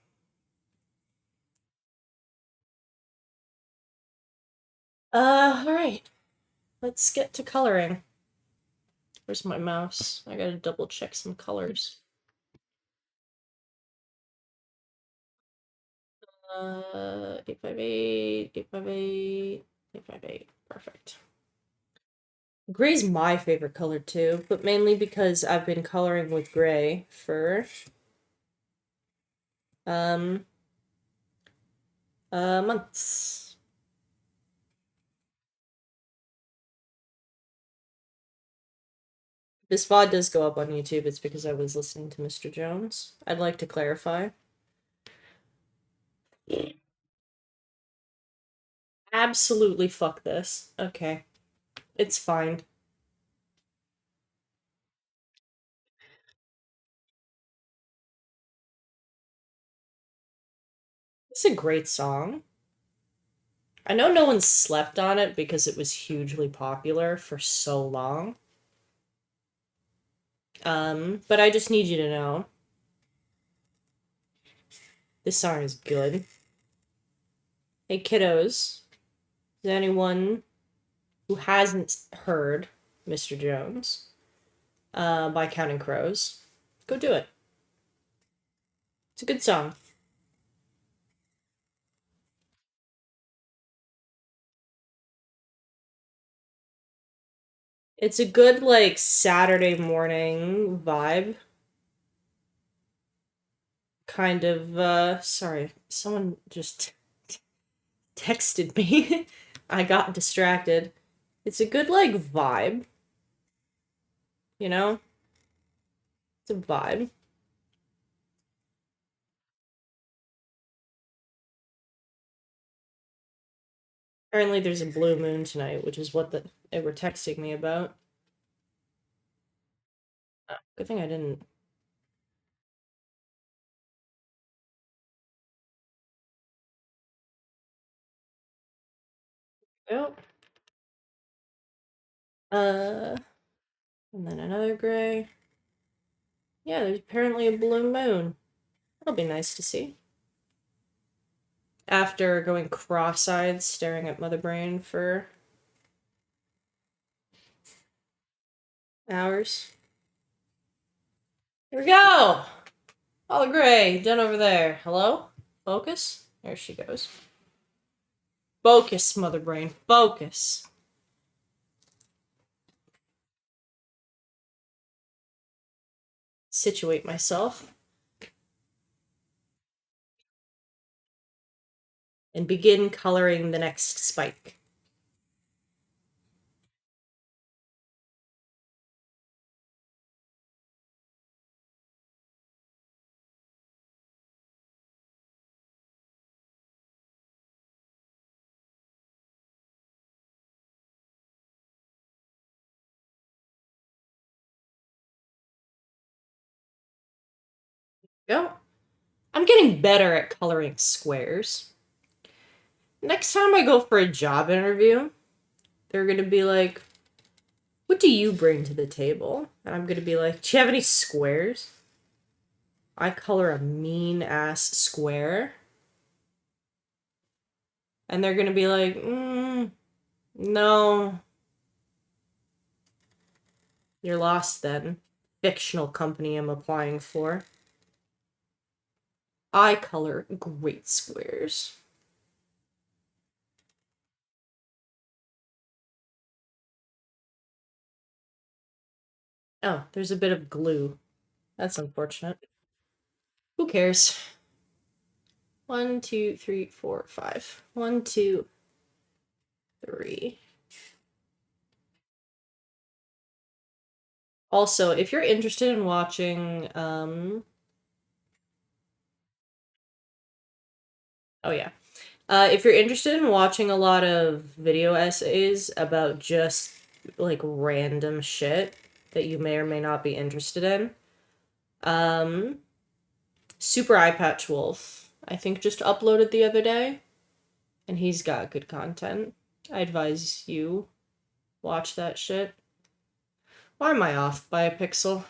Alright. Let's get to coloring. Where's my mouse? I gotta double check some colors. 858, 858, 858. Perfect. Gray's my favorite color too, but mainly because I've been coloring with gray for um months. This VOD does go up on YouTube, it's because I was listening to Mr. Jones. I'd like to clarify. Absolutely fuck this. Okay. It's fine. It's a great song. I know no one slept on it because it was hugely popular for so long. But I just need you to know this song is good. Hey kiddos, is anyone who hasn't heard Mr. Jones by Counting Crows, go do it. It's a good song. It's a good, like, Saturday morning vibe. Kind of, sorry, someone just texted me. I got distracted. It's a good, like, vibe, you know? It's a vibe. Apparently there's a blue moon tonight, which is what they were texting me about. Oh, good thing I didn't. Oh. Uh, and then another gray. Yeah, there's apparently a blue moon. That'll be nice to see. After going cross-eyed staring at Mother Brain for hours. Here we go! All gray, done over there. Hello? Focus? There she goes. Focus, Mother Brain. Focus. Situate myself. And begin coloring the next spike. Go. I'm getting better at coloring squares. Next time I go for a job interview, they're gonna be like, what do you bring to the table? And I'm gonna be like, do you have any squares? I color a mean ass square. And they're gonna be like, no. You're lost then. Fictional company I'm applying for. I color great squares. Oh, there's a bit of glue. That's unfortunate. Who cares? 1, 2, 3, 4, 5. 1, 2, 3. Also, if you're interested in watching, oh yeah. If you're interested in watching a lot of video essays about just, like, random shit that you may or may not be interested in, um, Super Eye Patch Wolf, I think just uploaded the other day, and he's got good content. I advise you watch that shit. Why am I off by a pixel?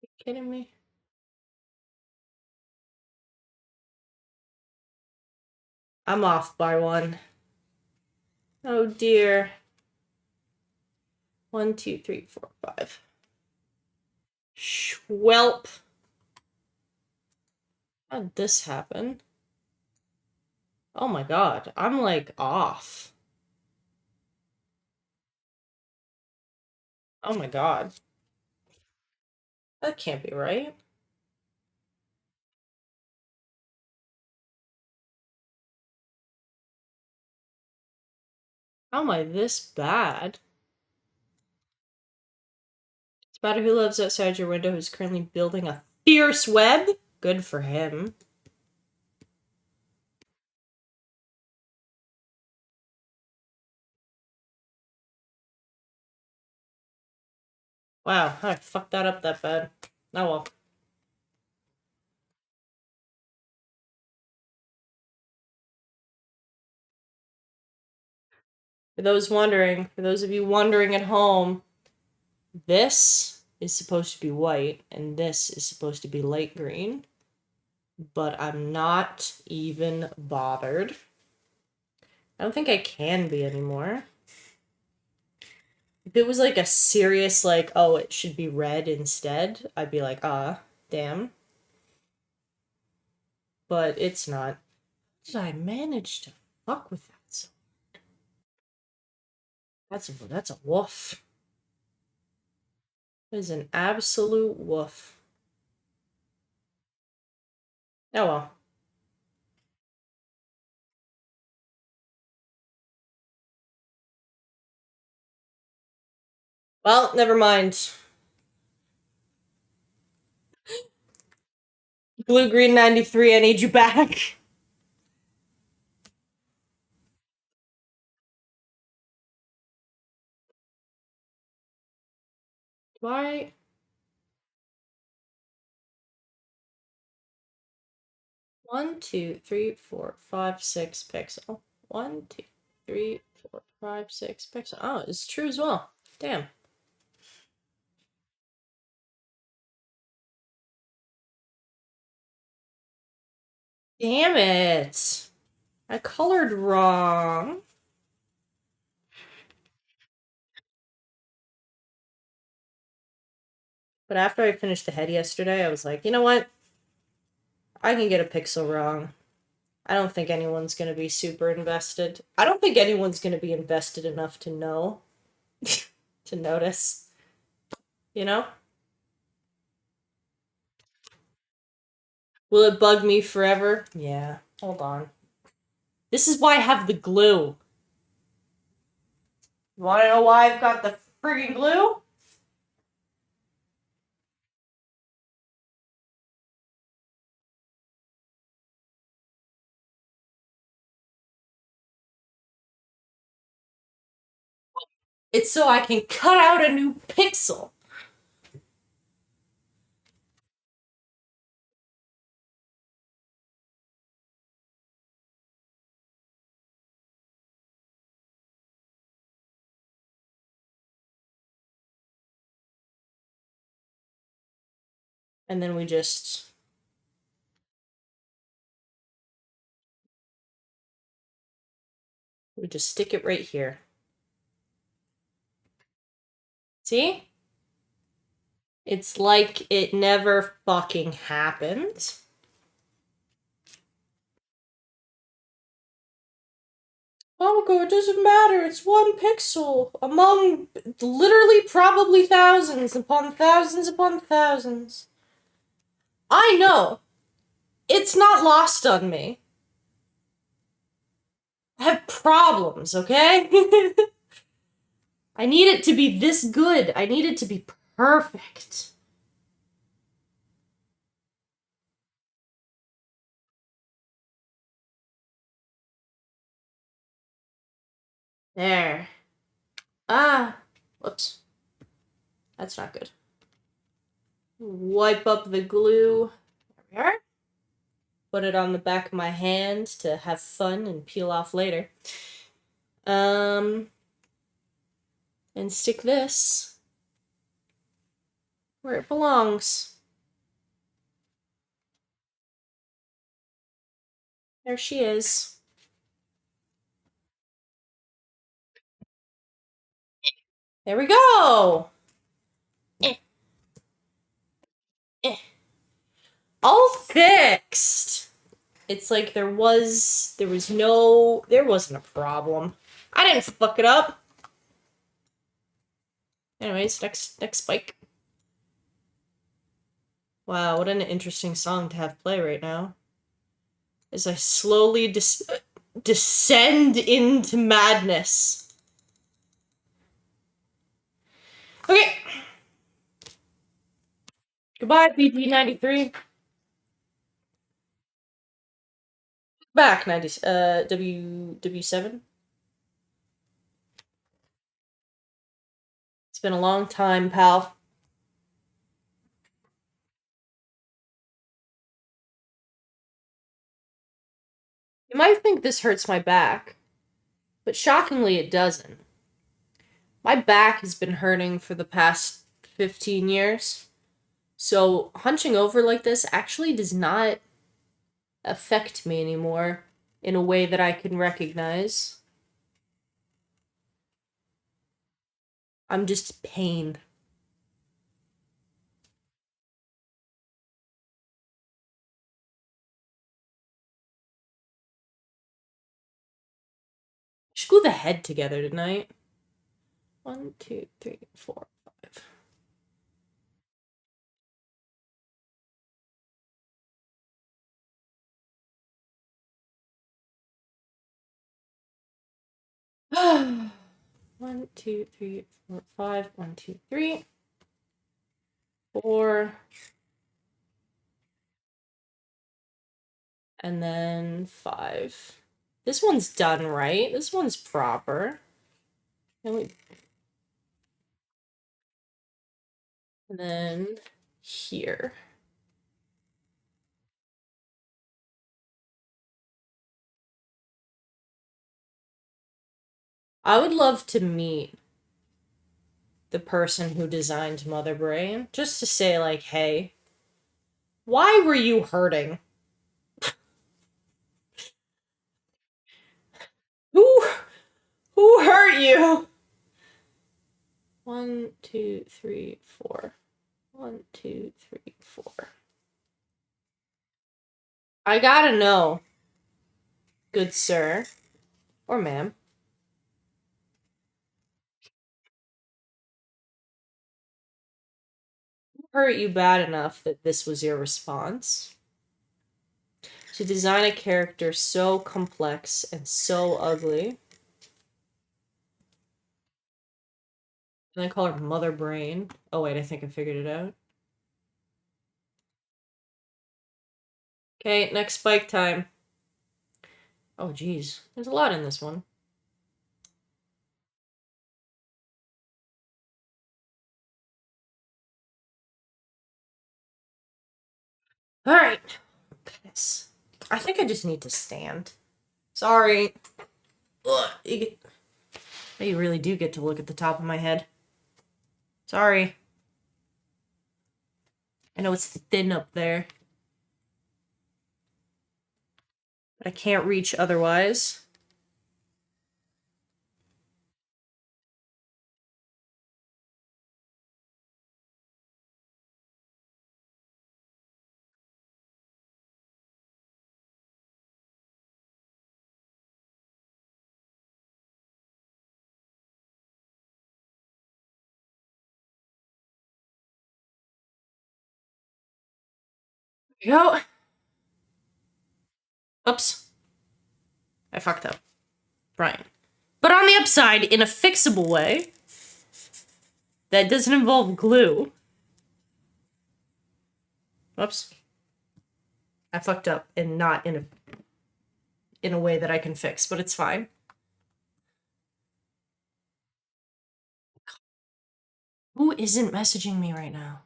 You kidding me? I'm off by one. Oh dear. 1, 2, 3, 4, 5. Schwelp. How did this happen? Oh my god, I'm like off. Oh my god. That can't be right. How am I this bad? Spider who lives outside your window who's currently building a fierce web? Good for him. Wow, I fucked that up that bad. Oh well. For those of you wondering at home, this is supposed to be white and this is supposed to be light green, but I'm not even bothered. I don't think I can be anymore. If it was like a serious, like, oh, it should be red instead, I'd be like, damn. But it's not. Did I manage to fuck with that? That's a woof. That is an absolute woof. Oh well. Well, never mind. Blue Green 93, I need you back. Why? 1, 2, 3, 4, 5, 6 pixel. 1, 2, 3, 4, 5, 6 pixel. Oh, it's true as well. Damn. Damn it. I colored wrong. But after I finished the head yesterday, I was like, you know what? I can get a pixel wrong. I don't think anyone's going to be super invested. I don't think anyone's going to be invested enough to know, to notice. You know? Will it bug me forever? Yeah. Hold on. This is why I have the glue. You want to know why I've got the friggin' glue? It's so I can cut out a new pixel. And then we just stick it right here. See? It's like it never fucking happened. Oh, it doesn't matter. It's 1 pixel among literally probably thousands upon thousands upon thousands. I know. It's not lost on me. I have problems, okay? I need it to be this good. I need it to be perfect. There. Ah. Whoops. That's not good. Wipe up the glue. There we are. Put it on the back of my hand to have fun and peel off later. And stick this where it belongs. There she is. There we go. Eh, eh. All fixed. It's like there wasn't a problem. I didn't fuck it up. Anyways, next spike. Wow, what an interesting song to have play right now. As I slowly descend into madness. Okay. Goodbye, PP93. Back, 90, W7. It's been a long time, pal. You might think this hurts my back, but shockingly it doesn't. My back has been hurting for the past 15 years, so hunching over like this actually does not affect me anymore in a way that I can recognize. I'm just pain. Just glue the head together tonight. 1, 2, 3, 4, 5. 1, 2, 3, 4, 5. 1, 2, 3, 4. And then 5. This one's done right. This one's proper. And then here. I would love to meet the person who designed Mother Brain, just to say, like, hey, why were you hurting? Who who hurt you? 1, 2, 3, 4. 1, 2, 3, 4. I gotta know, good sir. Or ma'am. Who hurt you bad enough that this was your response? To design a character so complex and so ugly. And I call her Mother Brain. Oh wait, I think I figured it out. Okay, next spike time. Oh geez, there's a lot in this one. Alright. Piss. I think I just need to stand. Sorry. Ugh, you really do get to look at the top of my head. Sorry. I know it's thin up there. But I can't reach otherwise. Here we go. Oops. I fucked up. Brian. But on the upside, in a fixable way, that doesn't involve glue. Whoops. I fucked up and not in a way that I can fix, but it's fine. Who isn't messaging me right now?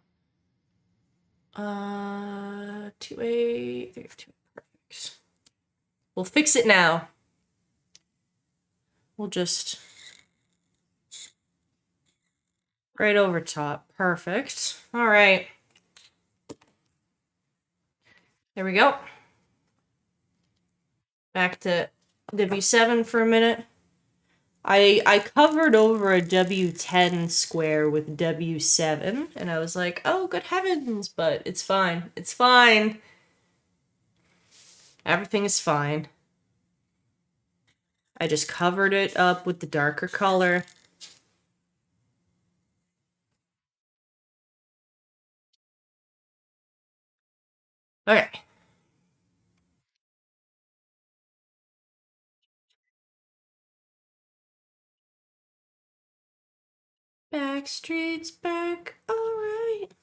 2A, 3, 2. Perfect. We'll fix it now. We'll just right over top. Perfect. All right. There we go. Back to W7 for a minute. I covered over a W10 square with W7, and I was like, oh, good heavens, but it's fine. It's fine. Everything is fine. I just covered it up with the darker color. Okay. Backstreet's back, alright.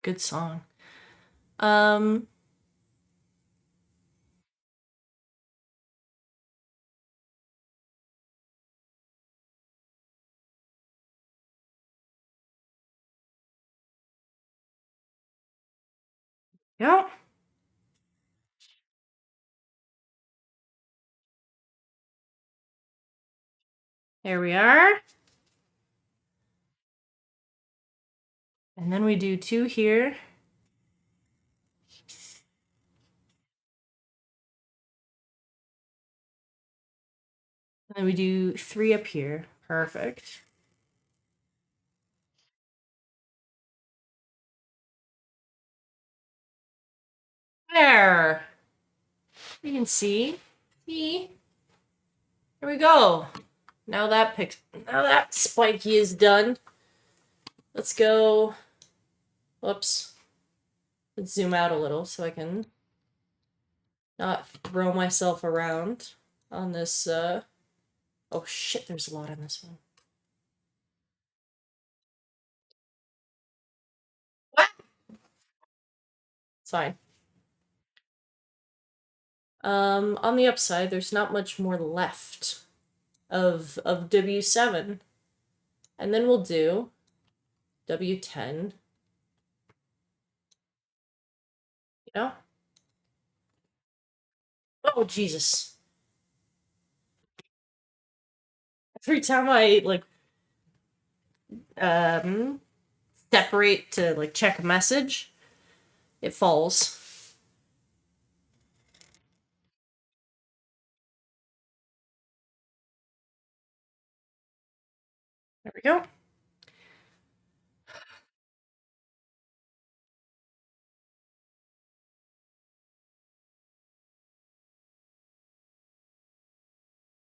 Good song. Um, yeah. There we are. And then we do 2 here. And then we do 3 up here. Perfect. There. You can see. See? Here we go. Now that spiky is done. Let's go. Whoops. Let's zoom out a little so I can not throw myself around on this. Oh shit, there's a lot on this one. What? It's fine. On the upside, there's not much more left of W7. And then we'll do W10. You know? Oh, Jesus. Every time I, like, um, separate to, like, check a message, it falls. There we go.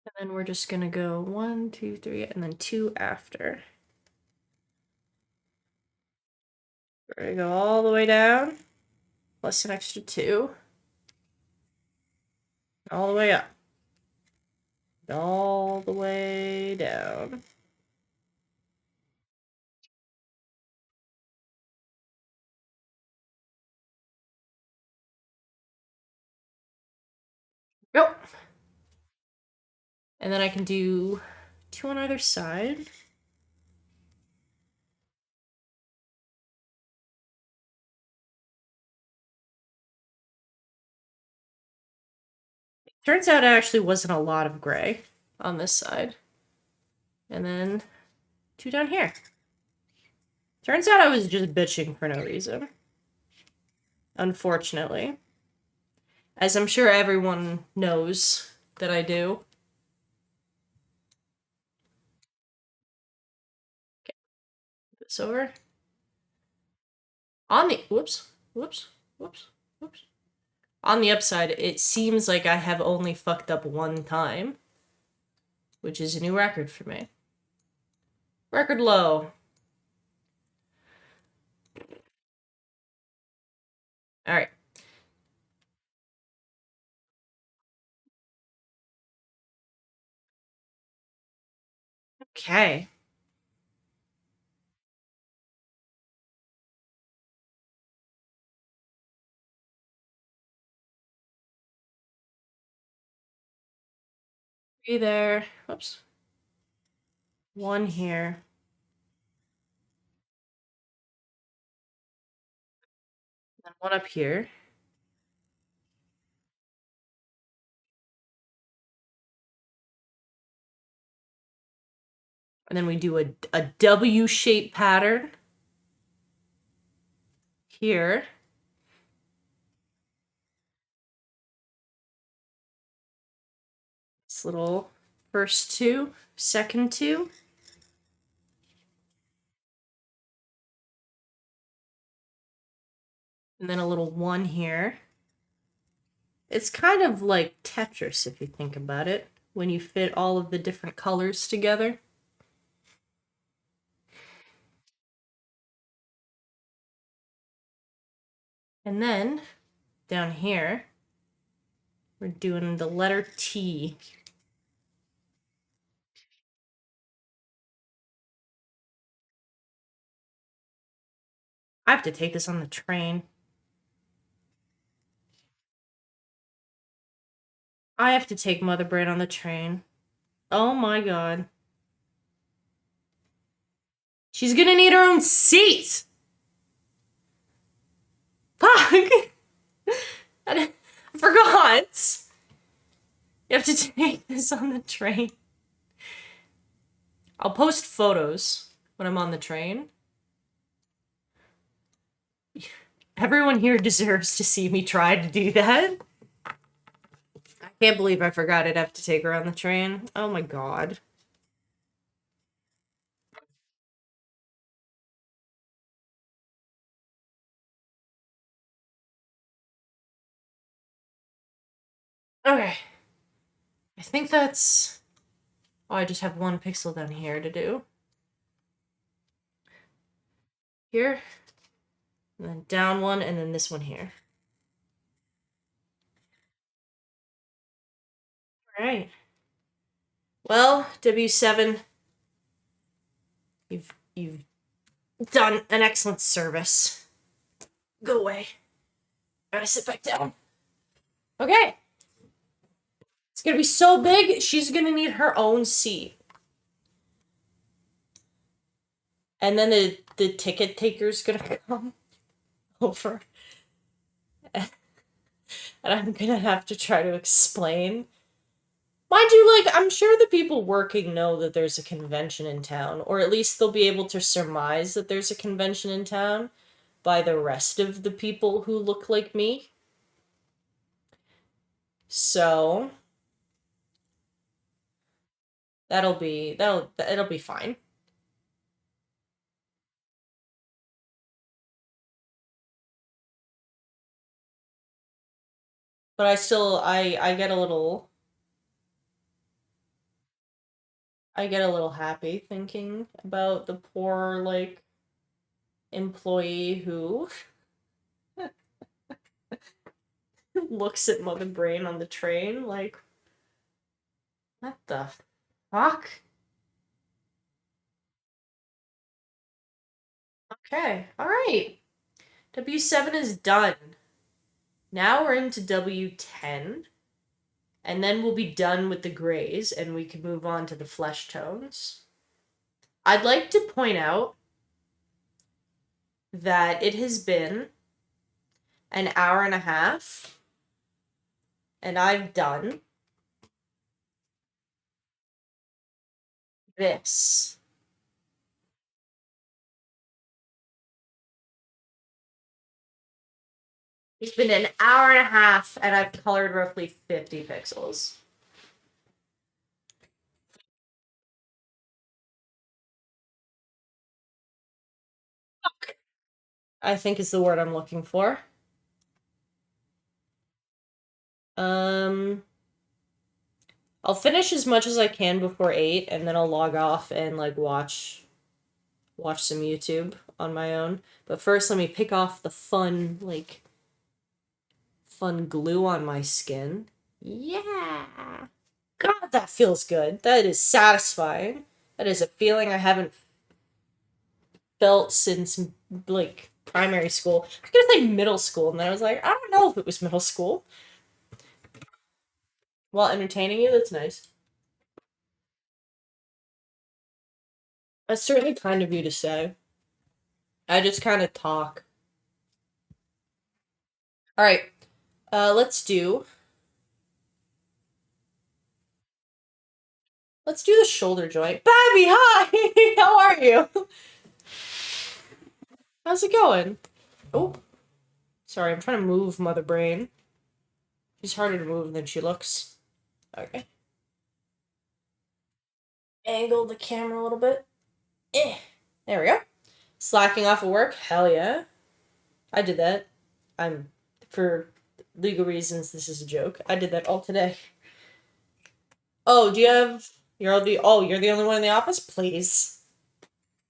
And then we're just gonna go 1, 2, 3, and then 2 after. We're gonna go all the way down, plus an extra 2. All the way up. All the way down. Go. And then I can do 2 on either side. Turns out it actually wasn't a lot of gray on this side. And then 2 down here. Turns out I was just bitching for no reason. Unfortunately. As I'm sure everyone knows that I do. Okay. This over. On the... Whoops. Whoops. Whoops. Whoops. On the upside, it seems like I have only fucked up 1 time. Which is a new record for me. Record low. Alright. Okay. Three there. Whoops. 1 here. And 1 up here. And then we do a W-shaped pattern here. This little first two, second two. And then a little one here. It's kind of like Tetris if you think about it, when you fit all of the different colors together. And then down here, we're doing the letter T. I have to take this on the train. I have to take Mother Brain on the train. Oh my god. She's gonna need her own seat! Fuck! I forgot! You have to take this on the train. I'll post photos when I'm on the train. Everyone here deserves to see me try to do that. I can't believe I forgot I'd have to take her on the train. Oh my god. Okay. I think that's... Oh, I just have one pixel down here to do. Here. And then down one, and then this one here. Alright. Well, W7, you've done an excellent service. Go away. Gotta sit back down. Okay. It's gonna be so big, she's gonna need her own seat. And then the ticket taker's gonna come over. And I'm gonna have to try to explain. Mind you, like, I'm sure the people working know that there's a convention in town, or at least they'll be able to surmise that there's a convention in town by the rest of the people who look like me. So it'll be fine. But I get a little happy thinking about the poor, like, employee who looks at Mother Brain on the train like, what the fuck? Okay, alright. W7 is done. Now we're into W10. And then we'll be done with the grays and we can move on to the flesh tones. I'd like to point out that it has been an hour and a half and I've done this. It's been an hour and a half and I've colored roughly 50 pixels. I think is the word I'm looking for. I'll finish as much as I can before 8 and then I'll log off and like watch some YouTube on my own. But first let me pick off the fun glue on my skin. Yeah. God, that feels good. That is satisfying. That is a feeling I haven't felt since, like, primary school. I was gonna say middle school, and then I was like, I don't know if it was middle school. While entertaining you, that's nice. That's certainly kind of you to say. I just kind of talk. Alright, let's do the shoulder joint. Babby, hi! How are you? How's it going? Oh, sorry, I'm trying to move Mother Brain. She's harder to move than she looks. Okay. angle the camera a little bit. There we go. Slacking off of work? Hell yeah. I did that. For legal reasons, this is a joke. I did that all today. Oh, do you have, you're the only one in the office? Please.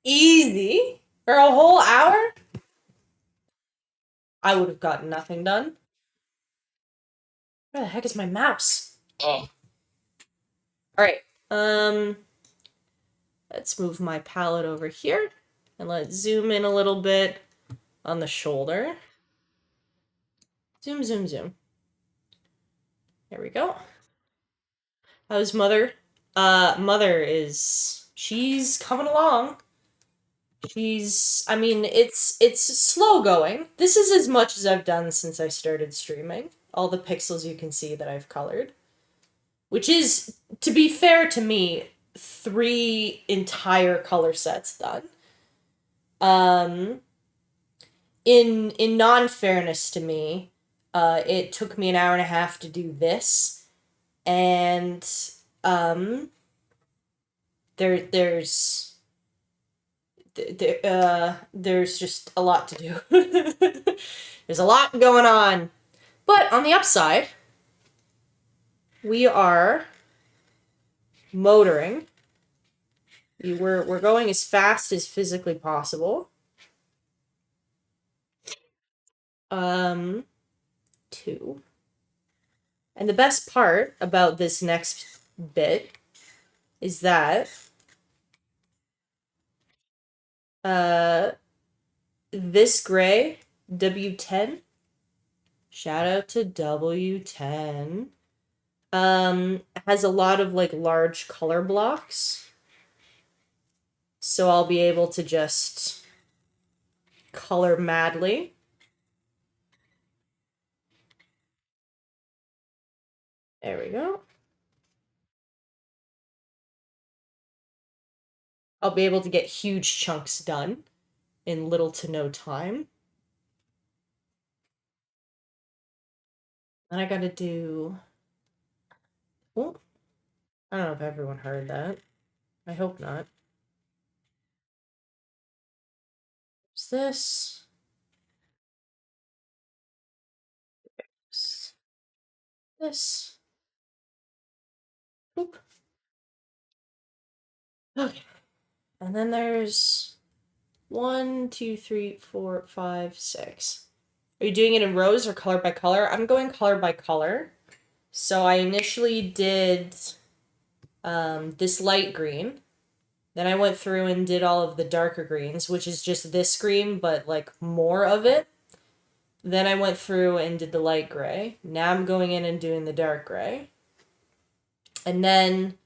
Easy? For a whole hour? I would have gotten nothing done. Where the heck is my mouse? Alright, let's move my palette over here. And let's zoom in a little bit on the shoulder. Zoom, zoom, zoom. There we go. How's mother? She's coming along. I mean, it's slow going. This is as much as I've done since I started streaming. All the pixels you can see that I've colored. Which is, to be fair to me, 3 entire color sets done. In non-fairness to me, it took me an hour and a half to do this, and there's just a lot to do. There's a lot going on, but on the upside, we are motoring. We're going as fast as physically possible. 2. And the best part about this next bit is that this gray, W10, shout out to W10, has a lot of like large color blocks. So I'll be able to just color madly. There we go. I'll be able to get huge chunks done in little to no time. Then I gotta do... Oh, I don't know if everyone heard that. I hope not. What's this? This. Oop. Okay. And then there's 1, 2, 3, 4, 5, 6. Are you doing it in rows or color by color? I'm going color by color. So I initially did this light green. Then I went through and did all of the darker greens, which is just this green, but like more of it. Then I went through and did the light gray. Now I'm going in and doing the dark gray. And then,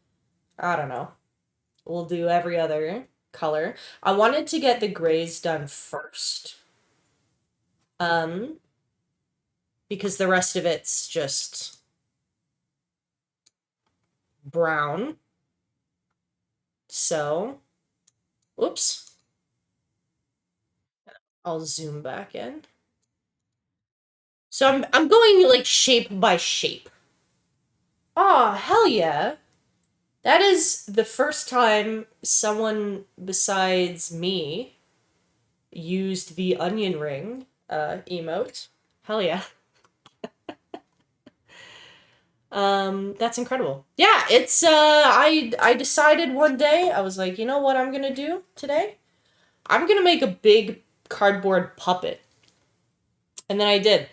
I don't know, we'll do every other color. I wanted to get the grays done first. Because the rest of it's just brown. So, whoops. I'll zoom back in. So I'm going like shape by shape. Oh, hell yeah. That is the first time someone besides me used the onion ring emote. Hell yeah. That's incredible. Yeah, it's I decided one day, I was like, you know what I'm gonna do today? I'm gonna make a big cardboard puppet. And then I did.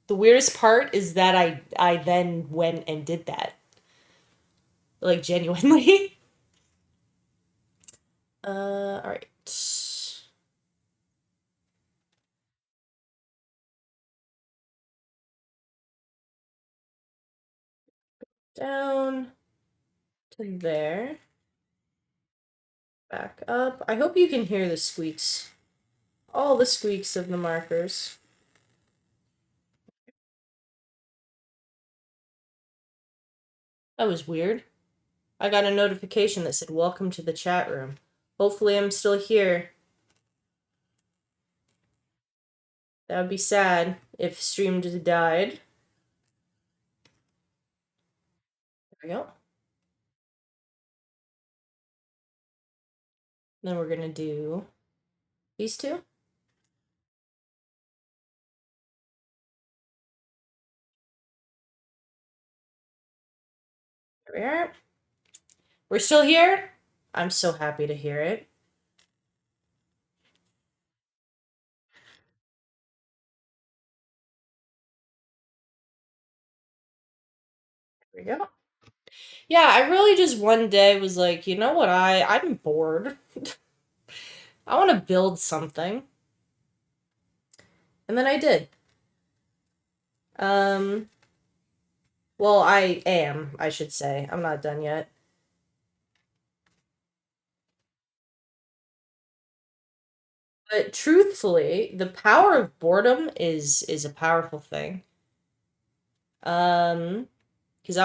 The weirdest part is that I then went and did that. Like, genuinely. Alright. Down to there. Back up. I hope you can hear the squeaks. All the squeaks of the markers. That was weird. I got a notification that said, "Welcome to the chat room." Hopefully I'm still here. That would be sad if stream just died. There we go. Then we're gonna do these two. There we are. We're still here. I'm so happy to hear it. There we go. Yeah, I really just one day was like, you know what, I'm bored. I want to build something. And then I did. Um, well, I am, I should say. I'm not done yet. But truthfully, the power of boredom is a powerful thing. Um, because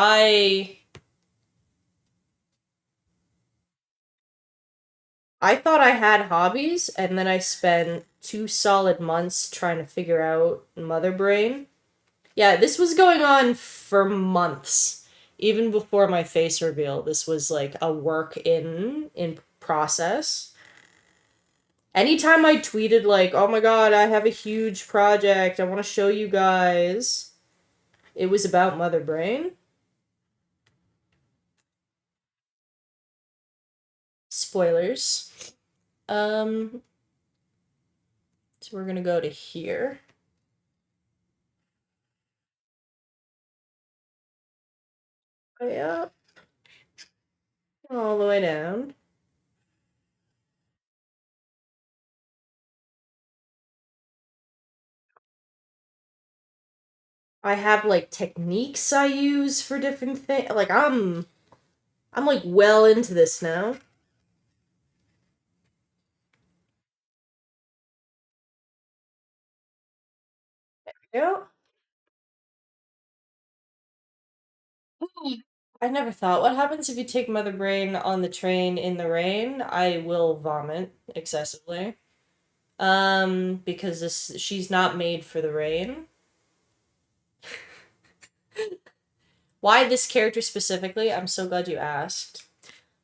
I thought I had hobbies, and then I spent 2 solid months trying to figure out Mother Brain. Yeah, this was going on for months. Even before my face reveal, this was like a work in process. Anytime I tweeted like, "Oh my god, I have a huge project. I want to show you guys." It was about Mother Brain. Spoilers. Um, so we're gonna go to here. Way up, all the way down. I have like techniques I use for different things. Like I'm like well into this now. Yeah. I never thought, what happens if you take Mother Brain on the train in the rain? I will vomit excessively. Because she's not made for the rain. Why this character specifically? I'm so glad you asked.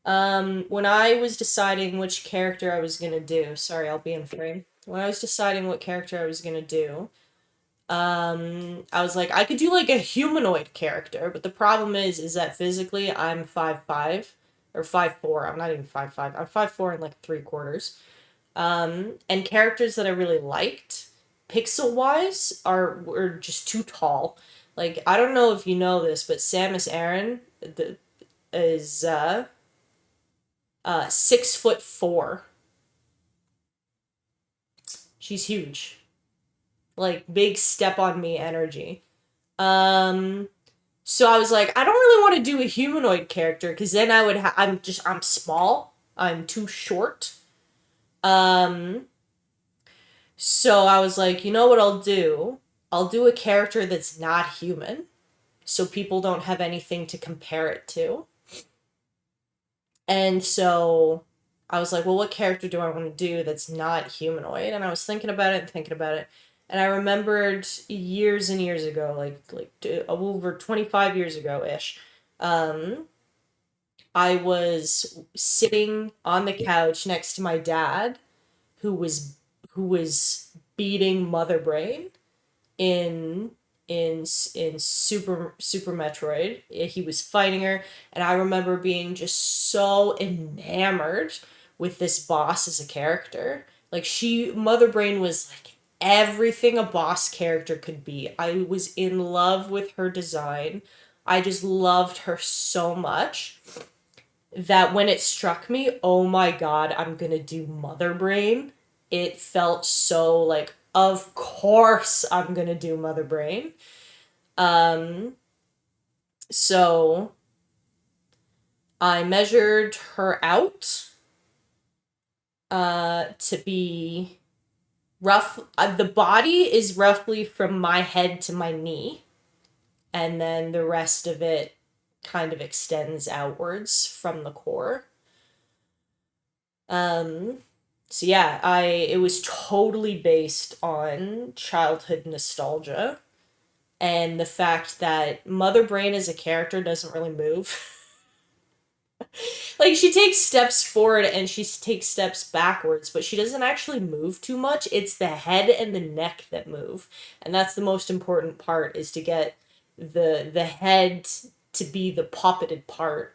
When I was deciding which character I was gonna do, sorry, I'll be in frame. When I was deciding what character I was gonna do, I was like, I could do like a humanoid character, but the problem is that physically I'm 5'5" or 5'4". I'm not even 5'5". I'm 5'4" and like 3/4. And characters that I really liked, pixel wise, are were just too tall. Like I don't know if you know this, but Samus Aran is 6'4". She's huge, like big step on me energy. Um, So I was like, I don't really want to do a humanoid character because then I'm small. I'm too short. Um, so I was like, you know what I'll do? I'll do a character that's not human, so people don't have anything to compare it to. And so I was like, well, what character do I want to do that's not humanoid? And I was thinking about it and thinking about it. And I remembered years and years ago, over 25 years ago ish, um, I was sitting on the couch next to my dad, who was who was beating Mother Brain in in Super Metroid. He was fighting her, and I remember being just so enamored with this boss as a character. Like Mother Brain was like everything a boss character could be. I was in love with her design. I just loved her so much that when it struck me, oh my god, I'm gonna do Mother Brain, it felt so like, of course I'm gonna do Mother Brain. Um, so I measured her out to be rough. The body is roughly from my head to my knee, and then the rest of it kind of extends outwards from the core. Um, so yeah, I it was totally based on childhood nostalgia and the fact that Mother Brain as a character doesn't really move. Like she takes steps forward and she takes steps backwards, but she doesn't actually move too much. It's the head and the neck that move. And that's the most important part, is to get the head to be the puppeted part.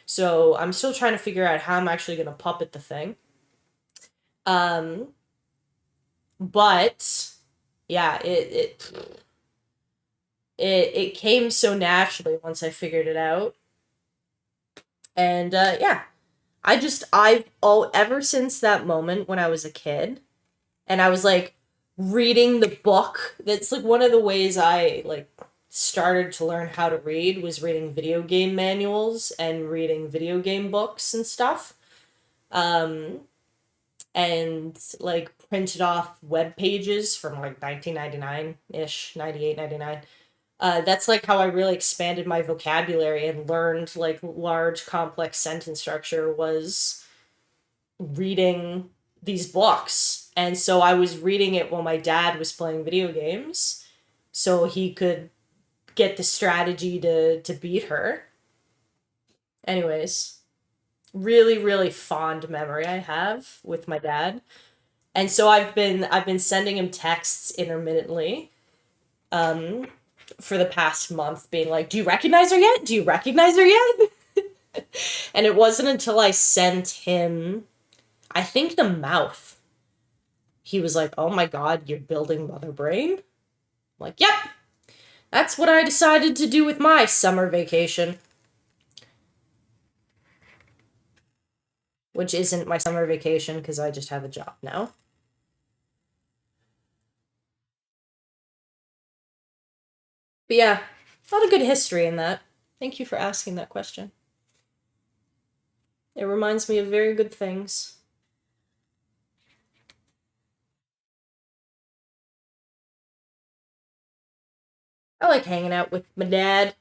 So I'm still trying to figure out how I'm actually going to puppet the thing. Um but yeah, it came so naturally once I figured it out. And yeah, I've all ever since that moment when I was a kid and I was like reading the book. That's like one of the ways I like started to learn how to read, was reading video game manuals and reading video game books and stuff. Um and like printed off web pages from like 1999 ish, 98, 99. That's like how I really expanded my vocabulary and learned like large complex sentence structure, was reading these books. And so I was reading it while my dad was playing video games so he could get the strategy to beat her. Anyways, really really fond memory I have with my dad. And so I've been sending him texts intermittently um for the past month being like, "Do you recognize her yet? Do you recognize her yet?" And it wasn't until I sent him, I think, the mouth, he was like, "Oh my god, you're building mother brain?" I'm like, "Yep. That's what I decided to do with my summer vacation." Which isn't my summer vacation because I just have a job now. But yeah, a lot of good history in that. Thank you for asking that question. It reminds me of very good things. I like hanging out with my dad.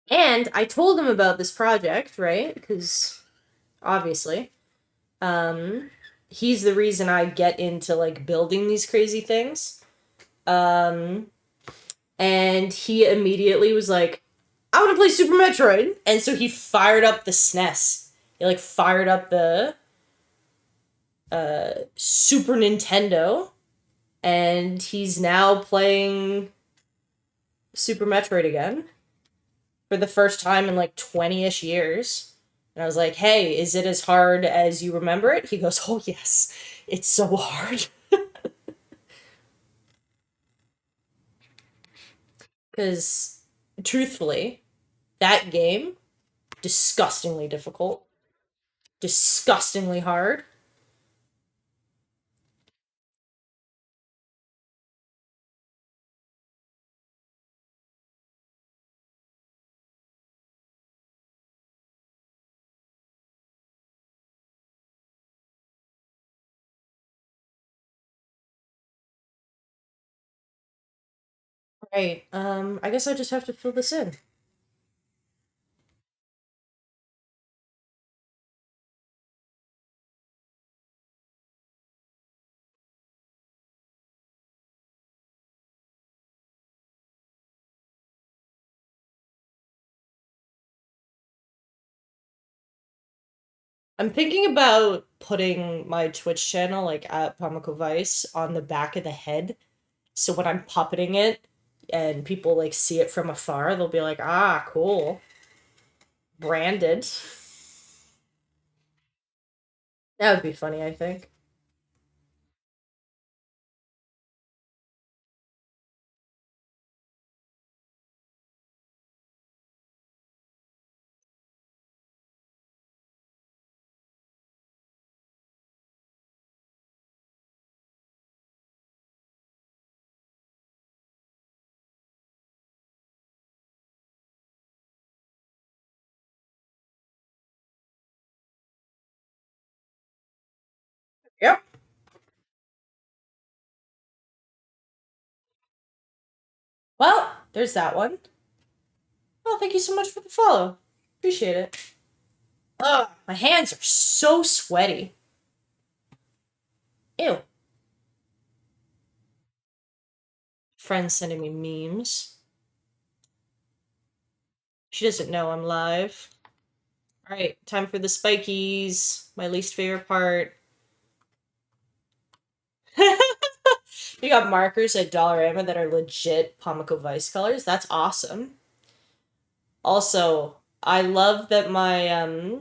And I told him about this project, right? Because obviously, um, he's the reason I get into like building these crazy things. Um, and he immediately was like, "I want to play Super Metroid," and so he fired up the SNES. He like fired up the Super Nintendo, and he's now playing Super Metroid again for the first time in like 20-ish years. And I was like, "Hey, is it as hard as you remember it?" He goes, "Oh, yes, it's so hard." Because, truthfully, that game, disgustingly difficult, disgustingly hard. Right, I guess I just have to fill this in. I'm thinking about putting my Twitch channel, like at Pamako Vice, on the back of the head. So when I'm puppeting it and people like see it from afar, they'll be like, "Ah, cool. Branded." That would be funny, I think. Yep. Well, there's that one. Oh, thank you so much for the follow. Appreciate it. Ugh, my hands are so sweaty. Ew. Friends sending me memes. She doesn't know I'm live. Alright, time for the spikies. My least favorite part. You got markers at Dollarama that are legit Pomoko Vice colors. That's awesome. Also, I love that my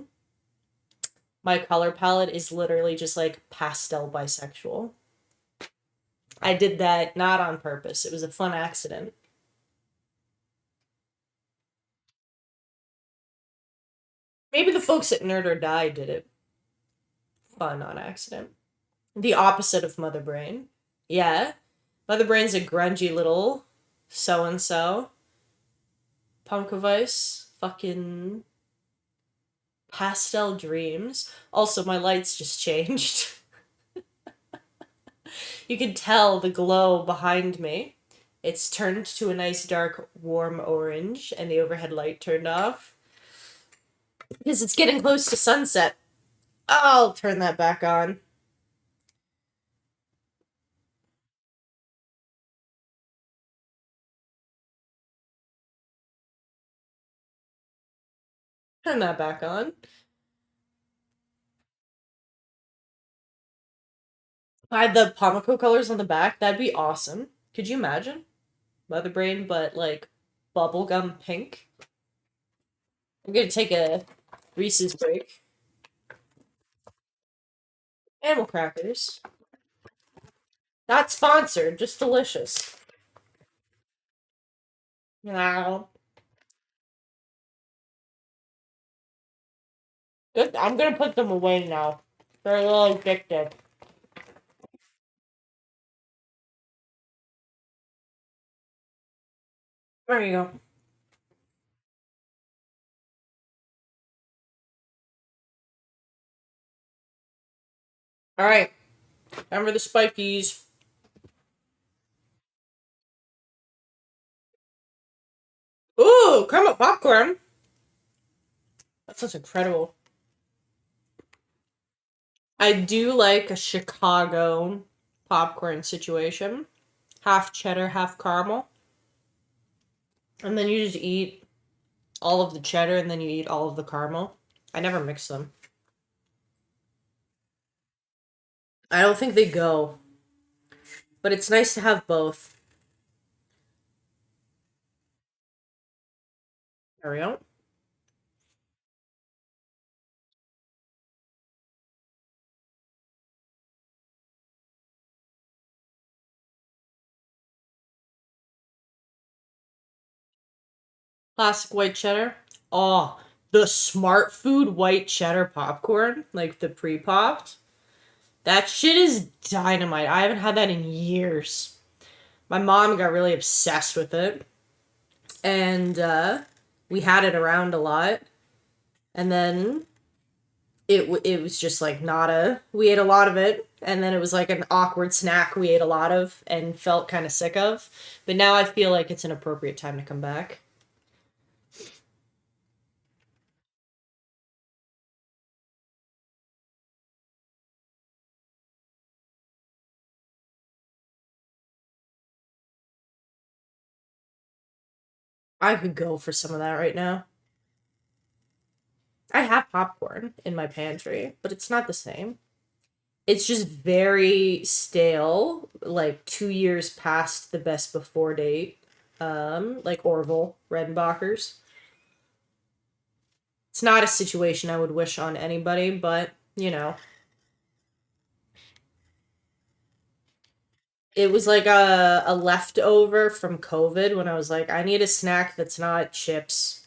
color palette is literally just like pastel bisexual. I did that not on purpose. It was a fun accident. Maybe the folks at Nerd or Die did it. Fun on accident. The opposite of Mother Brain. Yeah. Mother Brain's a grungy little so and so. Pumpkin Vice. Fucking pastel dreams. Also, my lights just changed. You can tell the glow behind me. It's turned to a nice dark warm orange, and the overhead light turned off. Because it's getting close to sunset. I'll turn that back on. Turn that back on. If I had the Pomoko colors on the back, that'd be awesome. Could you imagine? Mother Brain, but like bubblegum pink. I'm gonna take a Reese's break. Animal crackers. Not sponsored, just delicious. Wow. Good. I'm gonna put them away now. They're a little addictive. There you go. Alright. Remember the spikies. Ooh, crema popcorn. That sounds incredible. I do like a Chicago popcorn situation. Half cheddar, half caramel. And then you just eat all of the cheddar and then you eat all of the caramel. I never mix them. I don't think they go. But it's nice to have both. There we go. Classic white cheddar. Oh, the Smart Food white cheddar popcorn, like the pre-popped. That shit is dynamite. I haven't had that in years. My mom got really obsessed with it, and we had it around a lot. And then it was just like not a. We ate a lot of it, and then it was like an awkward snack we ate a lot of and felt kind of sick of. But now I feel like it's an appropriate time to come back. I could go for some of that right now. I have popcorn in my pantry, but it's not the same. It's just very stale, like 2 years past the best before date. Like Orville Redenbacher's. It's not a situation I would wish on anybody, but you know, it was like a leftover from COVID when I was like, I need a snack that's not chips,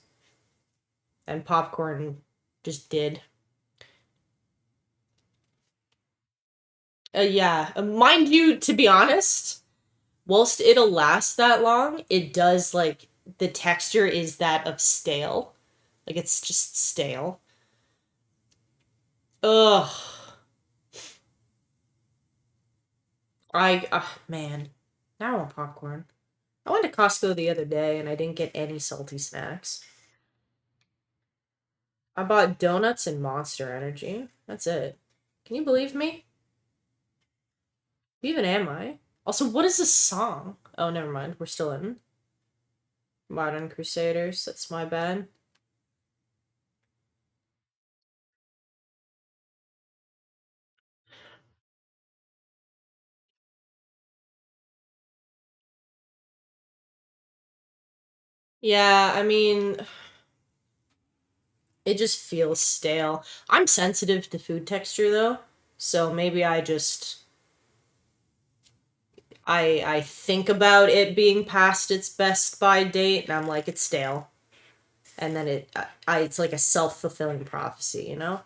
and popcorn just did. Yeah, mind you, to be honest, whilst it'll last that long, it does like the texture is that of stale. Like it's just stale. Ugh. Man. Now I want popcorn. I went to Costco the other day and I didn't get any salty snacks. I bought donuts and Monster Energy. That's it. Can you believe me? Who even am I? Also, what is this song? Oh, never mind. We're still in. Modern Crusaders. That's my bad. Yeah, I mean, it just feels stale. I'm sensitive to food texture though, so maybe I think about it being past its best by date, and I'm like, it's stale, and then it's like a self-fulfilling prophecy, you know.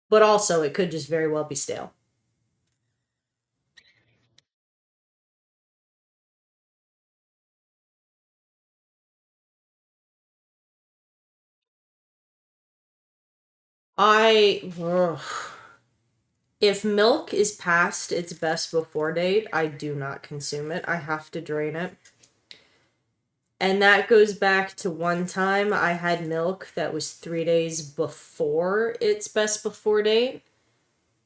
But also, it could just very well be stale. Ugh. If milk is past its best before date, I do not consume it. I have to drain it. And that goes back to one time I had milk that was 3 days before its best before date,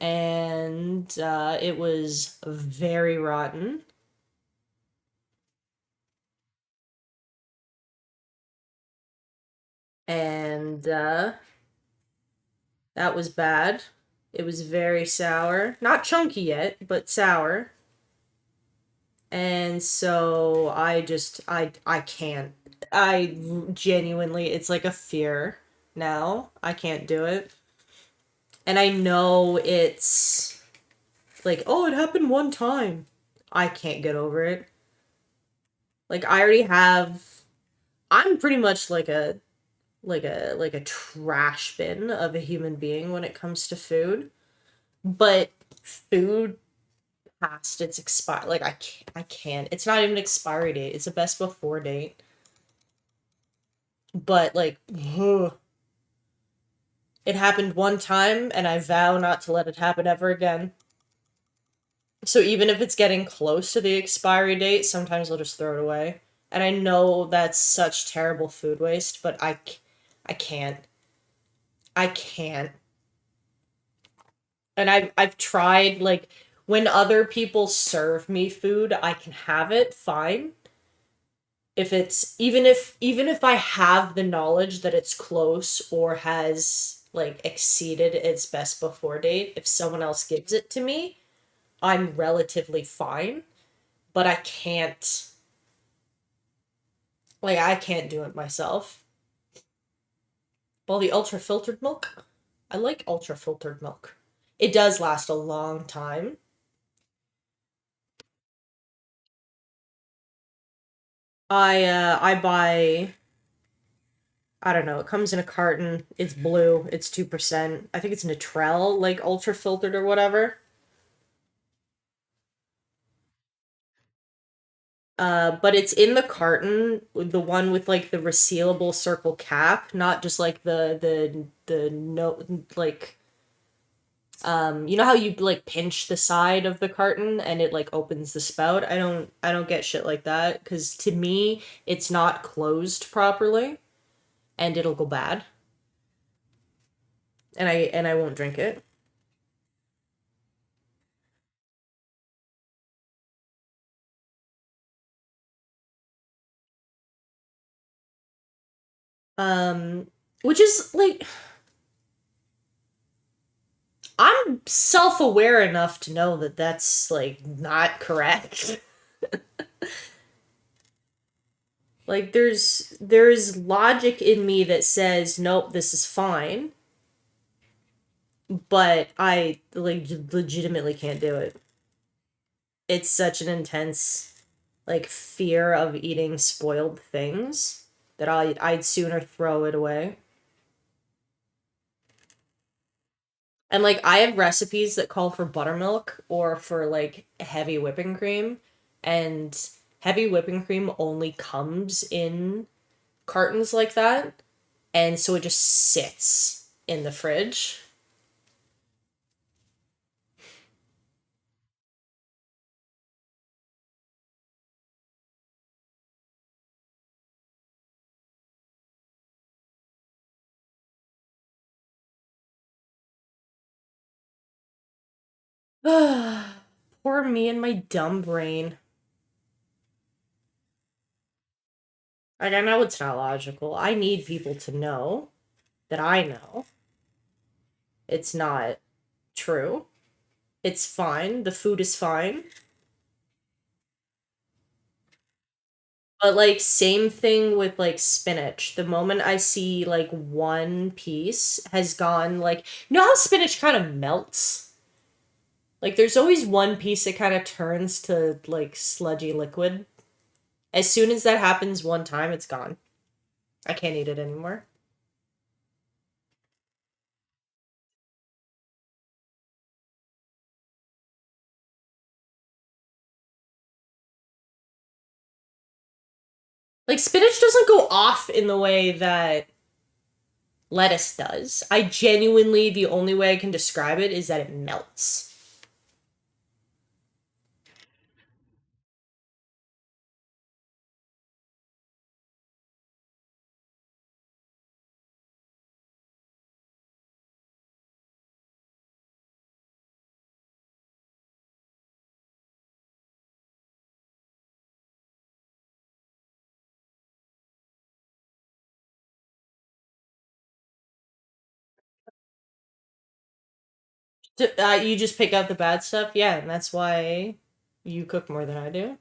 and it was very rotten. And that was bad. It was very sour. Not chunky yet, but sour. And so I can't. I genuinely, it's like a fear now. I can't do it. And I know it's like, oh, it happened one time. I can't get over it. Like I already have I'm pretty much like a trash bin of a human being when it comes to food. But food past its expire like I can't. It's not even expiry date. It's a best before date. But like it happened one time and I vow not to let it happen ever again. So even if it's getting close to the expiry date, sometimes I'll just throw it away. And I know that's such terrible food waste, but I can't. I can't. And I've tried like when other people serve me food, I can have it fine. If it's even if I have the knowledge that it's close or has like exceeded its best before date, if someone else gives it to me, I'm relatively fine, but I can't do it myself. Well, the ultra filtered milk, I like ultra filtered milk. It does last a long time. I buy, I don't know, it comes in a carton. It's blue. It's 2%. I think it's Natrel, like ultra filtered or whatever. But it's in the carton, the one with like the resealable circle cap, not just like the no like you know how you like pinch the side of the carton and it like opens the spout? I don't get shit like that cuz to me it's not closed properly and it'll go bad and I won't drink it. Which is like I'm self-aware enough to know that that's like not correct. Like there's logic in me that says nope, this is fine, but I like legitimately can't do it. It's such an intense like fear of eating spoiled things that I'd sooner throw it away. And like I have recipes that call for buttermilk or for like heavy whipping cream, and heavy whipping cream only comes in cartons like that, and so it just sits in the fridge. Poor me and my dumb brain. Like, I know it's not logical. I need people to know that I know it's not true. It's fine. The food is fine. But like same thing with like spinach. The moment I see like one piece has gone like you know how spinach kind of melts? Like there's always one piece that kind of turns to like sludgy liquid. As soon as that happens one time, it's gone. I can't eat it anymore. Like spinach doesn't go off in the way that lettuce does. I genuinely the only way I can describe it is that it melts. You just pick out the bad stuff, yeah, and that's why you cook more than I do.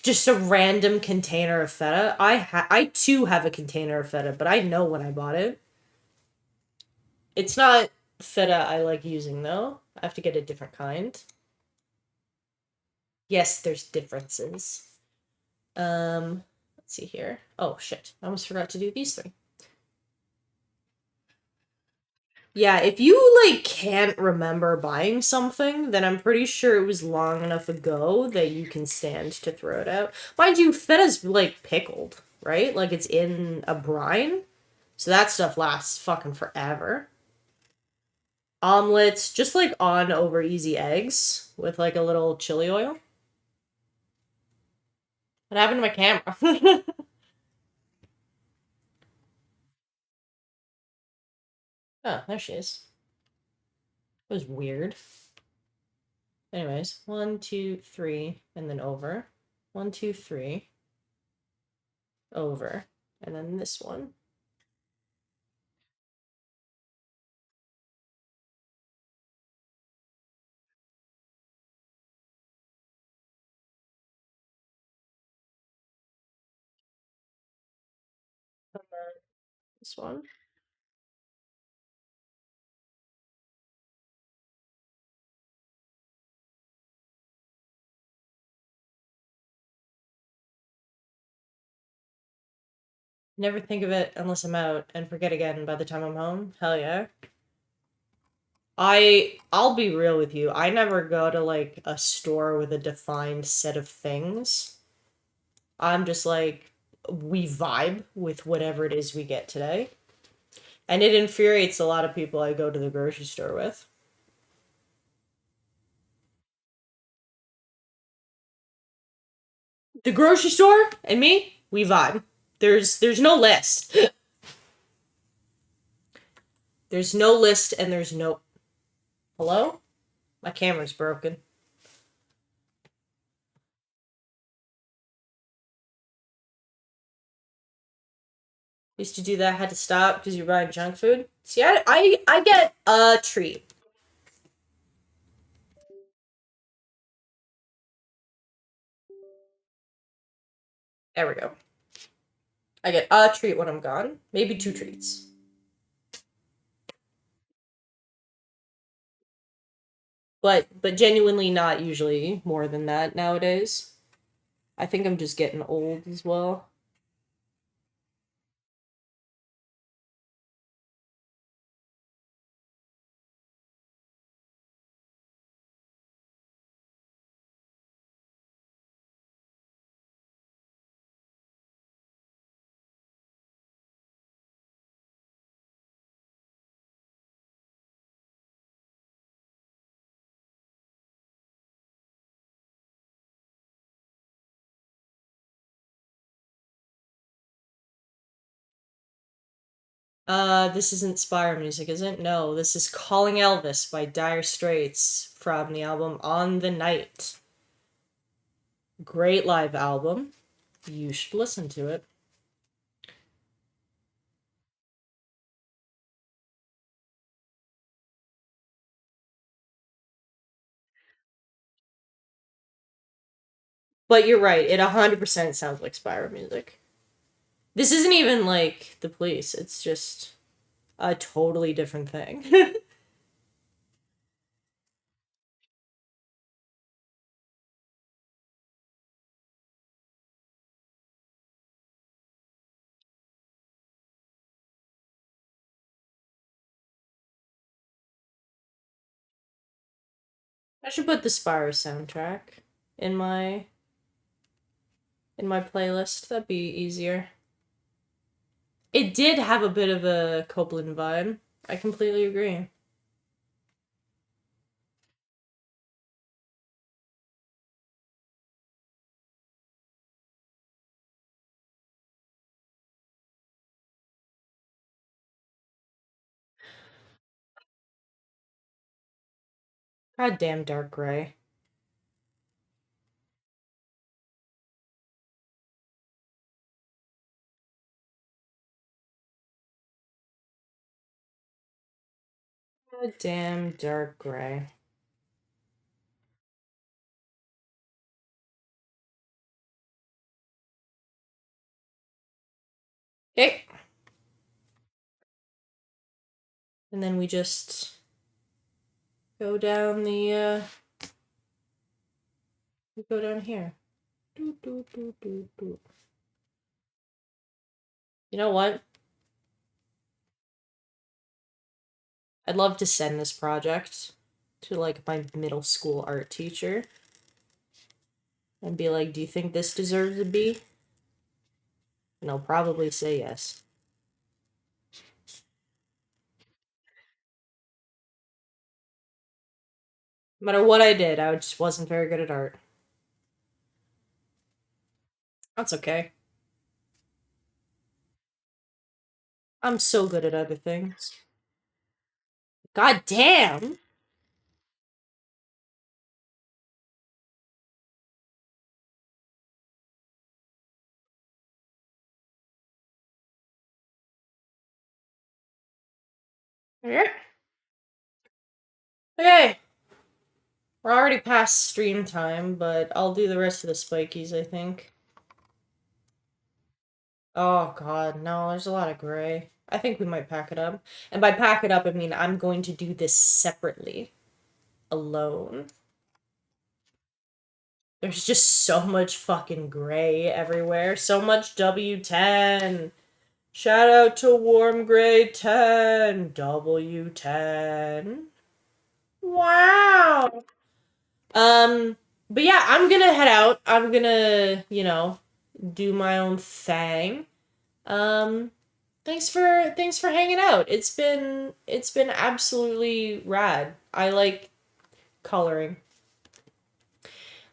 Just a random container of feta. I too have a container of feta, but I know when I bought it. It's not feta I like using though. I have to get a different kind. Yes, there's differences. Let's see here. Oh shit. I almost forgot to do these three. Yeah, if you like can't remember buying something, then I'm pretty sure it was long enough ago that you can stand to throw it out. Mind you, feta's like pickled, right? Like it's in a brine. So that stuff lasts fucking forever. Omelets, just like on over easy eggs with like a little chili oil. What happened to my camera? Oh, there she is. It was weird. Anyways, one, two, three, and then over. One, two, three, over. And then this one. And then this one. Never think of it unless I'm out and forget again by the time I'm home. Hell yeah. I'll be real with you. I never go to like a store with a defined set of things. I'm just like we vibe with whatever it is we get today. And it infuriates a lot of people I go to the grocery store with. The grocery store and me, we vibe. There's no list. There's no list and there's no hello? My camera's broken. Used to do that, had to stop because you're buying junk food. See, I get a treat. There we go. I get a treat when I'm gone. Maybe two treats. But genuinely not usually more than that nowadays. I think I'm just getting old as well. This isn't Spire music, is it? No, this is Calling Elvis by Dire Straits from the album On the Night. Great live album. You should listen to it. But you're right, it 100% sounds like Spire music. This isn't even like The Police, it's just a totally different thing. I should put the Spire soundtrack in my playlist. That'd be easier. It did have a bit of a Copeland vibe. I completely agree. God damn dark gray. God damn dark gray. Okay. And then we just go down the we go down here. Doo, doo, doo, doo, doo. You know what? I'd love to send this project to like my middle school art teacher and be like, "Do you think this deserves a B?" And they'll probably say yes. No matter what I did, I just wasn't very good at art. That's okay. I'm so good at other things. God damn! Yeah. Okay, we're already past stream time, but I'll do the rest of the spikies, I think. Oh god, no, there's a lot of gray. I think we might pack it up. And by pack it up, I mean I'm going to do this separately, alone. There's just so much fucking gray everywhere. So much W10. Shout out to Warm Gray 10. W10. Wow. But yeah, I'm gonna head out. I'm gonna, do my own thing. Um, thanks for hanging out. It's been absolutely rad. I like coloring.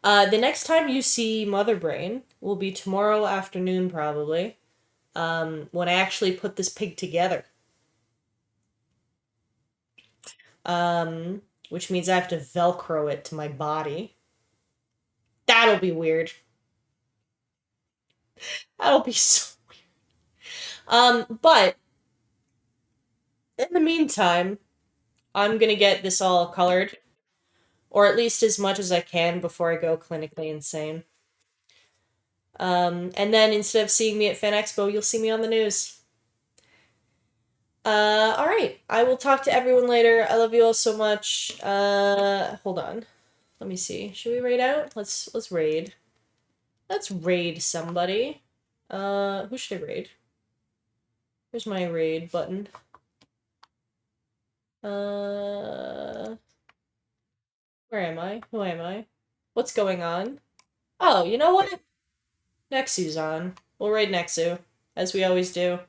The next time you see Mother Brain will be tomorrow afternoon, probably. When I actually put this pig together. Which means I have to Velcro it to my body. That'll be weird. That'll be so. But in the meantime, I'm gonna get this all colored, or at least as much as I can before I go clinically insane. And then instead of seeing me at Fan Expo, you'll see me on the news. All right. I will talk to everyone later. I love you all so much. Hold on. Let me see. Should we raid out? Let's raid. Let's raid somebody. Who should I raid? Here's my raid button. Uh, where am I? Who am I? What's going on? Oh, you know what? Nexu's on. We'll raid Nexu, as we always do.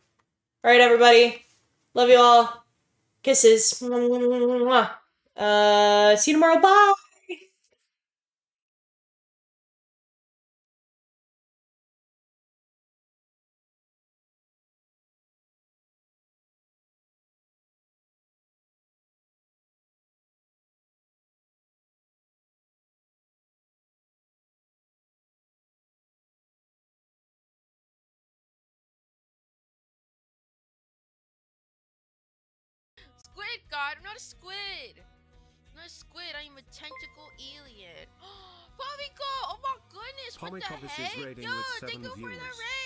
Alright, everybody. Love you all. Kisses. Mwah. See you tomorrow. Bye! squid, God. I'm not a squid. I'm not a squid. I am a tentacle alien. Pomiko! Oh my goodness! What the Pomikovis is heck? raiding Yo, with thank 7 you for the viewers. raid.